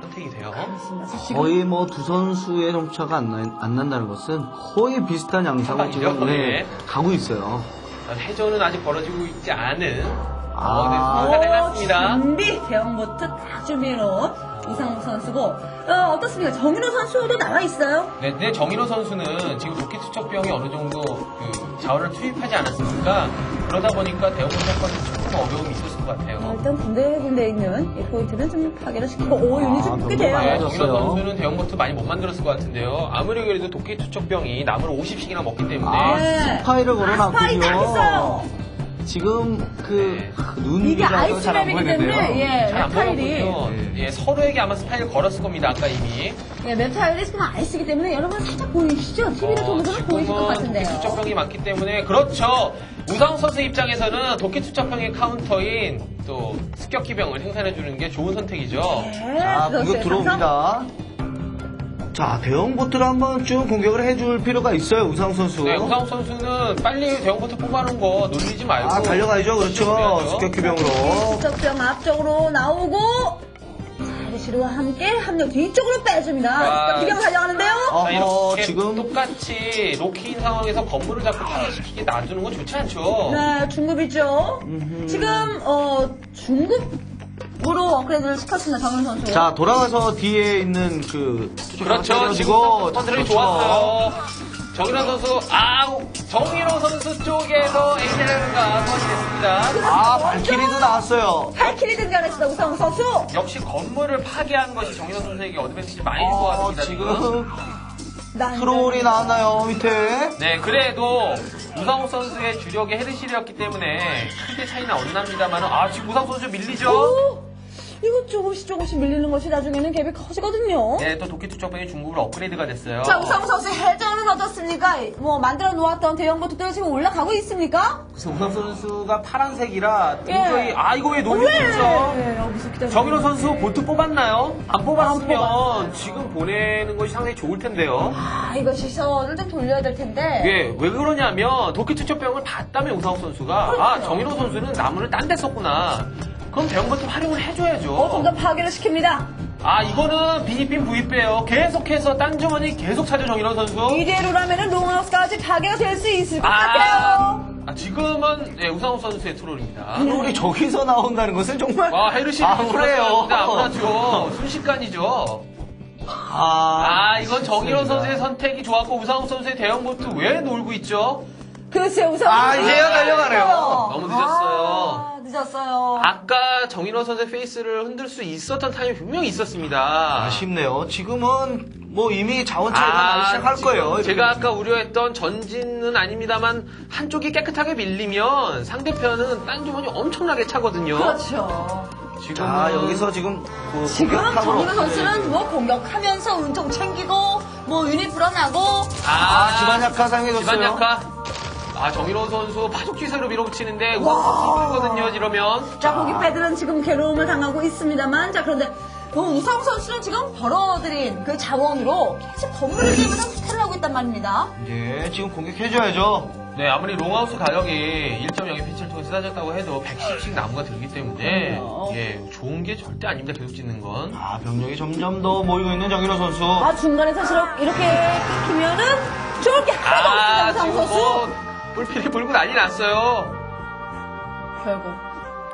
선택이 돼요. 그렇습니다. 거의 두 선수의 점차가 안 난다는 것은 거의 비슷한 양상을 지금 가고 있어요. 해전은 아직 벌어지고 있지 않은 해놨습니다. 준비 대형보트 다 준비해놓은 이상욱 선수고 어떻습니까? 정인호 선수도 나와 있어요. 네, 정인호 선수는 지금 도끼 투척병이 어느 정도 자원을 투입하지 않았습니까? 그러다 보니까 대형보트 사건이 조금 어려움이 있었을 것 같아요. 일단 군데군데 있는 이 포인트는 좀 파괴를 시키고 유닛이 뽑게 돼요. 네, 정인호 선수는 대형보트 많이 못 만들었을 것 같은데요. 아무리 그래도 도끼 투척병이 나무를 50씩이나 먹기 때문에 스파이를 스파이 다 했어요. 걸어놨군요. 지금 이게 눈이 아이스맵이기 때문에 잘 안 맵타일이 보였군요. 서로에게 아마 스파이를 걸었을 겁니다. 아까 이미. 맵타일이 지금 아이스이기 때문에 여러분 살짝 보이시죠? TV를 통해서는 보이실 것 같은데요. 도끼 투척병이 많기 때문에 그렇죠. 우상 선수 입장에서는 도끼 투척병의 카운터인 또 습격기병을 생산해주는 게 좋은 선택이죠. 자, 공격 들어옵니다. 자, 대형보트를 한번 쭉 공격을 해줄 필요가 있어요, 우상 선수. 네, 우상 선수는 빨리 대형보트 뽑아놓은 거 놀리지 말고. 달려가야죠, 그렇죠. 습격기병으로. 습격병 앞쪽으로 나오고, 헤르시르와 함께 합력 뒤쪽으로 빼줍니다. 습격기병 달려가는데요? 자, 이렇게 지금 똑같이 로키인 상황에서 건물을 자꾸 파괴시키게 놔두는 건 좋지 않죠. 네, 중급이죠. 지금, 중급으로 업그레이드를 시켰습니다, 정윤 선수. 자, 돌아가서 뒤에 있는 그렇죠. 지금 컨트롤이 좋았어요. 정인호 선수, 정인호 선수 쪽에서 에이제라는가 소환이 됐습니다. 발키리도 나왔어요. 발키리 등장했습니다, 우상우 선수. 역시 건물을 파괴한 것이 정인호 선수에게 어드밴티지 많이 줄 것 같습니다. 지금 트롤이 나왔나요, 밑에? 네, 그래도 우상호 선수의 주력이 헤르실이었기 때문에 크게 차이는 안 납니다만, 지금 우상호 선수 밀리죠? 이거 조금씩 밀리는 것이 나중에는 갭이 커지거든요. 네, 또 도끼 투척병이 중급으로 업그레이드가 됐어요. 자, 우상우 선수 해전은 어떻습니까? 뭐 만들어 놓았던 대형 보트들이 지금 올라가고 있습니까? 그래서 우상 선수가 파란색이라 예. 도저히 이거 왜 놀리고 있죠? 여기서 기다려. 정인호 선수 보트 뽑았나요? 안 뽑았으면 뽑았어요. 지금 보내는 것이 상당히 좋을 텐데요. 이거 시선을 좀 돌려야 될 텐데. 예, 왜 그러냐면 도끼 투척병을 봤다며 우상욱 선수가 그렇죠. 정인호 선수는 나무를 딴 데 썼구나. 그럼 대형 보트 활용을 해줘야죠. 좀 더 파괴를 시킵니다. 이거는 비니핀 부입배요. 계속해서 딴 주머니 계속 찾아 정인호 선수. 이대로라면은 롱하우스까지 파괴가 될 수 있을 것 같아요. 지금은 우상욱 선수의 트롤입니다. 우리 저기서 나온다는 것은 정말 헤르시도 그래요. 아무나죠. 순식간이죠. 이건 정인호 선수의 선택이 좋았고 우상욱 선수의 대형 보트 왜 놀고 있죠? 글쎄, 우상우 이제야 달려가네요. 너무 늦었어요. 늦었어요. 아까 정인호 선수의 페이스를 흔들 수 있었던 타임이 분명히 있었습니다. 아쉽네요. 지금은 뭐 이미 자원 차이가 나기 시작할 지금 거예요. 제가 아까 우려했던 전진은 아닙니다만 한쪽이 깨끗하게 밀리면 상대편은 딴 주머니 엄청나게 차거든요. 그렇죠. 자, 여기서 지금 지금 공격탑으로- 정인호 선수는 뭐 공격하면서 은총 챙기고 뭐 유닛 불어나고 집안 약화 상해졌어요. 집안 약화. 정인호 선수 파죽 기세로 밀어붙이는데 우상욱 선수 힘들거든요. 이러면. 자, 고기 패들은 지금 괴로움을 당하고 있습니다만, 자, 그런데 우상우 선수는 지금 벌어들인 그 자원으로 계속 건물을 지으면서 후퇴를 하고 있단 말입니다. 예, 지금 공격해줘야죠. 네, 아무리 롱하우스 가격이 1.0의 피치를 통해 쏟아졌다고 해도 110씩 나무가 들기 때문에 좋은 게 절대 아닙니다. 계속 짓는 건. 병력이 점점 더 모이고 있는 정인호 선수. 중간에 사실 이렇게 끊기면은 좋을 게 하나도 없습니다, 우상우 선수. 뿔필이 불고 난리 났어요. 결국.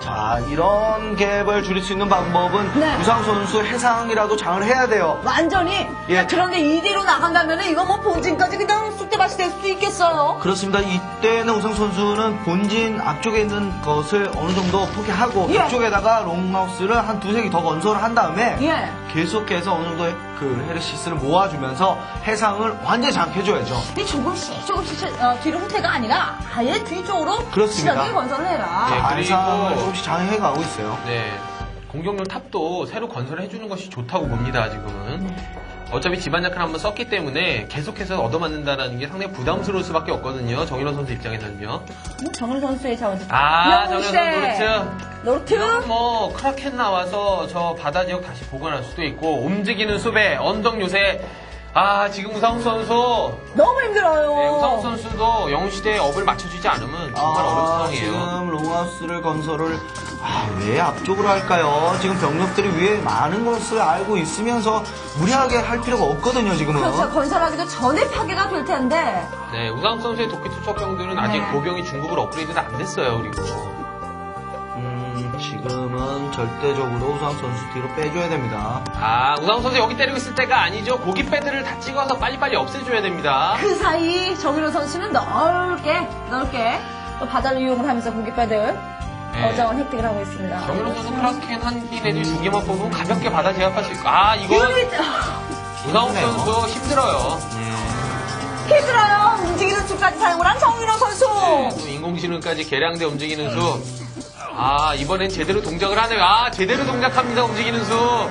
자, 이런 갭을 줄일 수 있는 방법은 네. 우상 선수 해상이라도 장을 해야 돼요. 완전히. 예. 그런데 이대로 나간다면 이거 뭐 본진까지 그냥 쑥대밭이 될 수도 있겠어요. 그렇습니다. 이때는 우상 선수는 본진 앞쪽에 있는 것을 어느 정도 포기하고 예. 그쪽에다가 롱하우스를 한 두세 개 더 건설을 한 다음에 예. 계속해서 어느 정도의 그 헤르시스를 모아주면서 해상을 완전히 장악해줘야죠. 근데 조금씩 뒤로 후퇴가 아니라 아예 뒤쪽으로 그렇습니다. 시원하게 건설을 해라. 네. 그리고- 해상을 조금씩 장악해가고 있어요. 네. 공격용 탑도 새로 건설해주는 것이 좋다고 봅니다, 지금은. 어차피 집안 약을 한번 썼기 때문에 계속해서 얻어맞는다는 게 상당히 부담스러울 수밖에 없거든요. 정인호 선수 입장에서는요. 정은호 선수의 자원. 정인호 선수 노르트. 이건 뭐 크라켄 나와서 저 바다 지역 다시 복원할 수도 있고 움직이는 수배, 언덕 요새. 지금 우상욱 선수. 너무 힘들어요. 네, 우상욱 선수도 영웅시대에 업을 맞춰주지 않으면 정말 어려운 상황이에요. 지금 롱하우스를 건설을 왜 앞쪽으로 할까요? 지금 병력들이 위에 많은 것을 알고 있으면서 무리하게 할 필요가 없거든요, 지금은. 그렇죠. 건설하기도 전에 파괴가 될 텐데. 네, 우상욱 선수의 도끼 투척병들은 아직 네. 보병이 중급으로 업그레이드가 안 됐어요, 그리고. 지금은 절대적으로 우상 선수 뒤로 빼줘야 됩니다. 우상욱 선수 여기 때리고 있을 때가 아니죠. 고기 패드를 다 찍어서 빨리빨리 없애줘야 됩니다. 그 사이 정인호 선수는 넓게 또 바다를 이용을 하면서 고깃배들 네. 어자원 획득을 하고 있습니다. 정인호 선수 크라켄 한 기내지 두 개만 뽑으면 가볍게 바다 제압할 수 있고. 이건 우상욱 선수 힘들어요. 힘들어요. 움직이는 수까지 사용을 한 정인호 선수. 네, 또 인공지능까지 개량돼 움직이는 수. 이번엔 제대로 동작을 하네요. 제대로 동작합니다, 움직이는 수.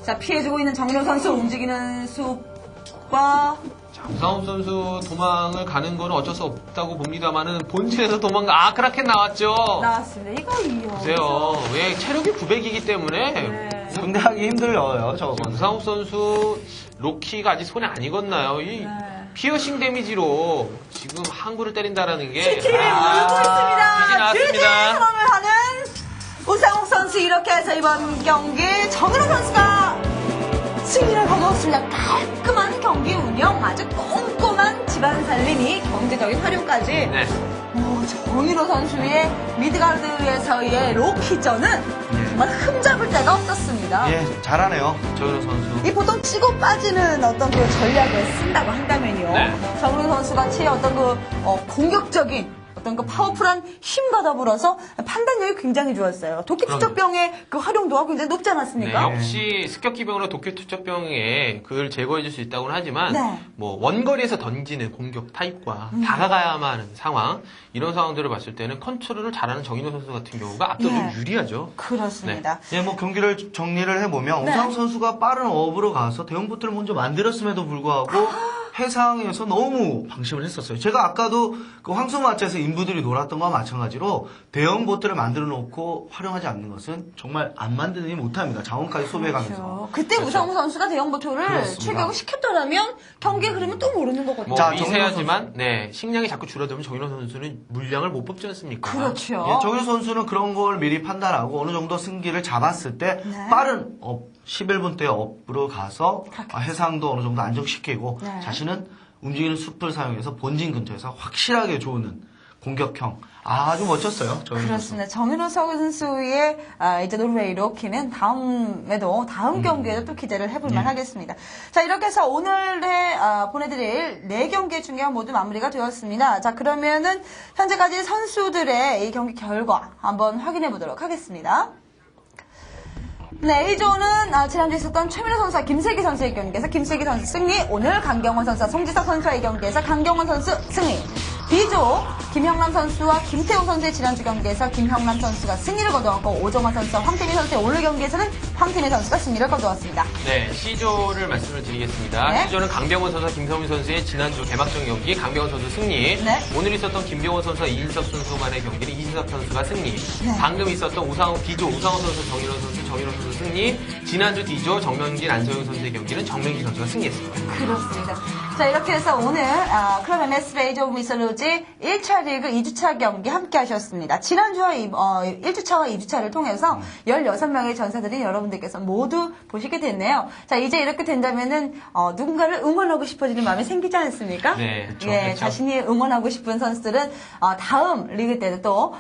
자, 피해주고 있는 정인호 선수 움직이는 숲과 우상욱 선수 도망을 가는 건 어쩔 수 없다고 봅니다만은 본진에서 크라켄 나왔죠. 나왔습니다. 이거 보세요. 왜 체력이 900이기 때문에 상대하기 힘들어요, 저건. 우상욱 선수 로키가 아직 손에 안 익었나요? 이 피어싱 데미지로 지금 항구를 때린다라는 게 TV에 울고 있습니다. 빛이 나왔습니다. 드디어 선언을 하는 우상욱 선수. 이렇게 해서 이번 경기 정인호 선수가 승리를 거두었습니다. 깔끔한 경기 운영, 아주 꼼꼼한 집안 살림이 경제적인 활용까지. 네. 정인호 선수의 미드가르드에서의 로키전은 정말 흠잡을 데가 없었습니다. 잘하네요, 정인호 선수. 이 보통 치고 빠지는 어떤 그 전략을 쓴다고 한다면요. 네. 정인호 선수 같이 어떤 그 공격적인 어떤 그 파워풀한 힘과 더불어서 판단력이 굉장히 좋았어요. 도끼투척병의 그 활용도가 굉장히 높지 네, 않았습니까? 역시 습격기병으로 도끼투척병에 그걸 제거해줄 수 있다고는 하지만 네. 뭐 원거리에서 던지는 공격 타입과 다가가야만 하는 상황 이런 상황들을 봤을 때는 컨트롤을 잘하는 정인호 선수 같은 경우가 압도적으로 예. 유리하죠. 그렇습니다. 예, 뭐 경기를 정리를 해보면 네. 오상욱 선수가 빠른 업으로 가서 대형보트를 먼저 만들었음에도 불구하고 해상에서 너무 방심을 했었어요. 제가 아까도 그 황소마차에서 인부들이 놀았던 거와 마찬가지로 대형보트를 만들어 놓고 활용하지 않는 것은 정말 안 만드니 못합니다. 자원까지 소비해가면서. 그렇죠. 그때 우상우 선수가 대형보토를 그렇습니다. 출격을 시켰더라면 경기의 흐름은 또 모르는 거거든요. 뭐 자, 미세하지만 네, 식량이 자꾸 줄어들면 정인호 선수는 물량을 못 뽑지 않습니까? 그렇죠. 예, 정윤 선수는 그런 걸 미리 판단하고 어느 정도 승기를 잡았을 때 네. 빠른 업, 11분대 업으로 가서 그렇겠죠. 해상도 어느 정도 안정시키고 네. 자신은 움직이는 숲을 사용해서 본진 근처에서 확실하게 조우는 공격형 아주 멋졌어요. 정윤 선수. 그렇습니다. 정윤호 선수의 이제 노르웨이 로키는 다음 경기에도 또 기대를 해볼만 하겠습니다. 자, 이렇게 해서 오늘의 보내드릴 4경기 중에 모두 마무리가 되었습니다. 자, 그러면은 현재까지 선수들의 이 경기 결과 한번 확인해 보도록 하겠습니다. 네, A조는 지난주에 있었던 최민호 선수와 김슬기 선수의 경기에서 김슬기 선수 승리, 오늘 강경원 선수와 송지석 선수의 경기에서 강경원 선수 승리. B조 김형남 선수와 김태우 선수의 지난주 경기에서 김형남 선수가 승리를 거두었고 오정환 선수와 황태민 선수의 오늘 경기에서는 황태민 선수가 승리를 거두었습니다. 네, C조를 말씀을 드리겠습니다. 네. C조는 강병원 선수와 김성민 선수의 지난주 개막전 경기 강병원 선수 승리. 네. 오늘 있었던 김병원 선수와 이진석 선수 간의 경기는 이진석 선수가 승리. 네. 방금 있었던 B조 우상호 선수, 정인호 선수 승리. 지난주 D조 정명진, 안서영 선수의 경기는 정명진 선수가 승리했습니다. 그렇습니다. 자, 이렇게 해서 오늘 클럽 MS 레이저 오브 미설로지 1차 리그 2주차 경기 함께 하셨습니다. 지난주와 1주차와 2주차를 통해서 16명의 전사들이 여러분들께서 모두 보시게 됐네요. 자, 이제 이렇게 된다면은 누군가를 응원하고 싶어지는 마음이 생기지 않습니까? 네, 그렇죠. 예, 그렇죠. 자신이 응원하고 싶은 선수들은 다음 리그 때도 또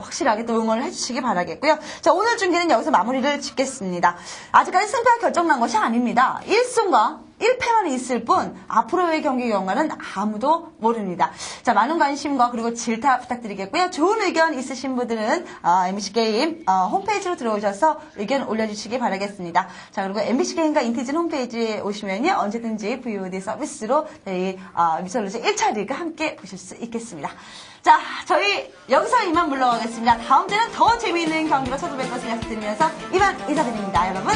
확실하게 또 응원을 해주시기 바라겠고요. 자, 오늘 중계는 여기서 마무리를 짓겠습니다. 아직까지 승패가 결정난 것이 아닙니다. 1승과 1패만 있을 뿐 앞으로의 경기 결과는 아무도 모릅니다. 자, 많은 관심과 그리고 질타 부탁드리겠고요. 좋은 의견 있으신 분들은 MBC 게임 홈페이지로 들어오셔서 의견 올려주시기 바라겠습니다. 자, 그리고 MBC 게임과 인티즌 홈페이지에 오시면요 언제든지 VOD 서비스로 저희 미설로지 1차 리그 함께 보실 수 있겠습니다. 자, 저희 여기서 이만 물러가겠습니다. 다음 주에는 더 재미있는 경기로 찾아뵐 것을 약속드리면서 이만 인사드립니다. 여러분.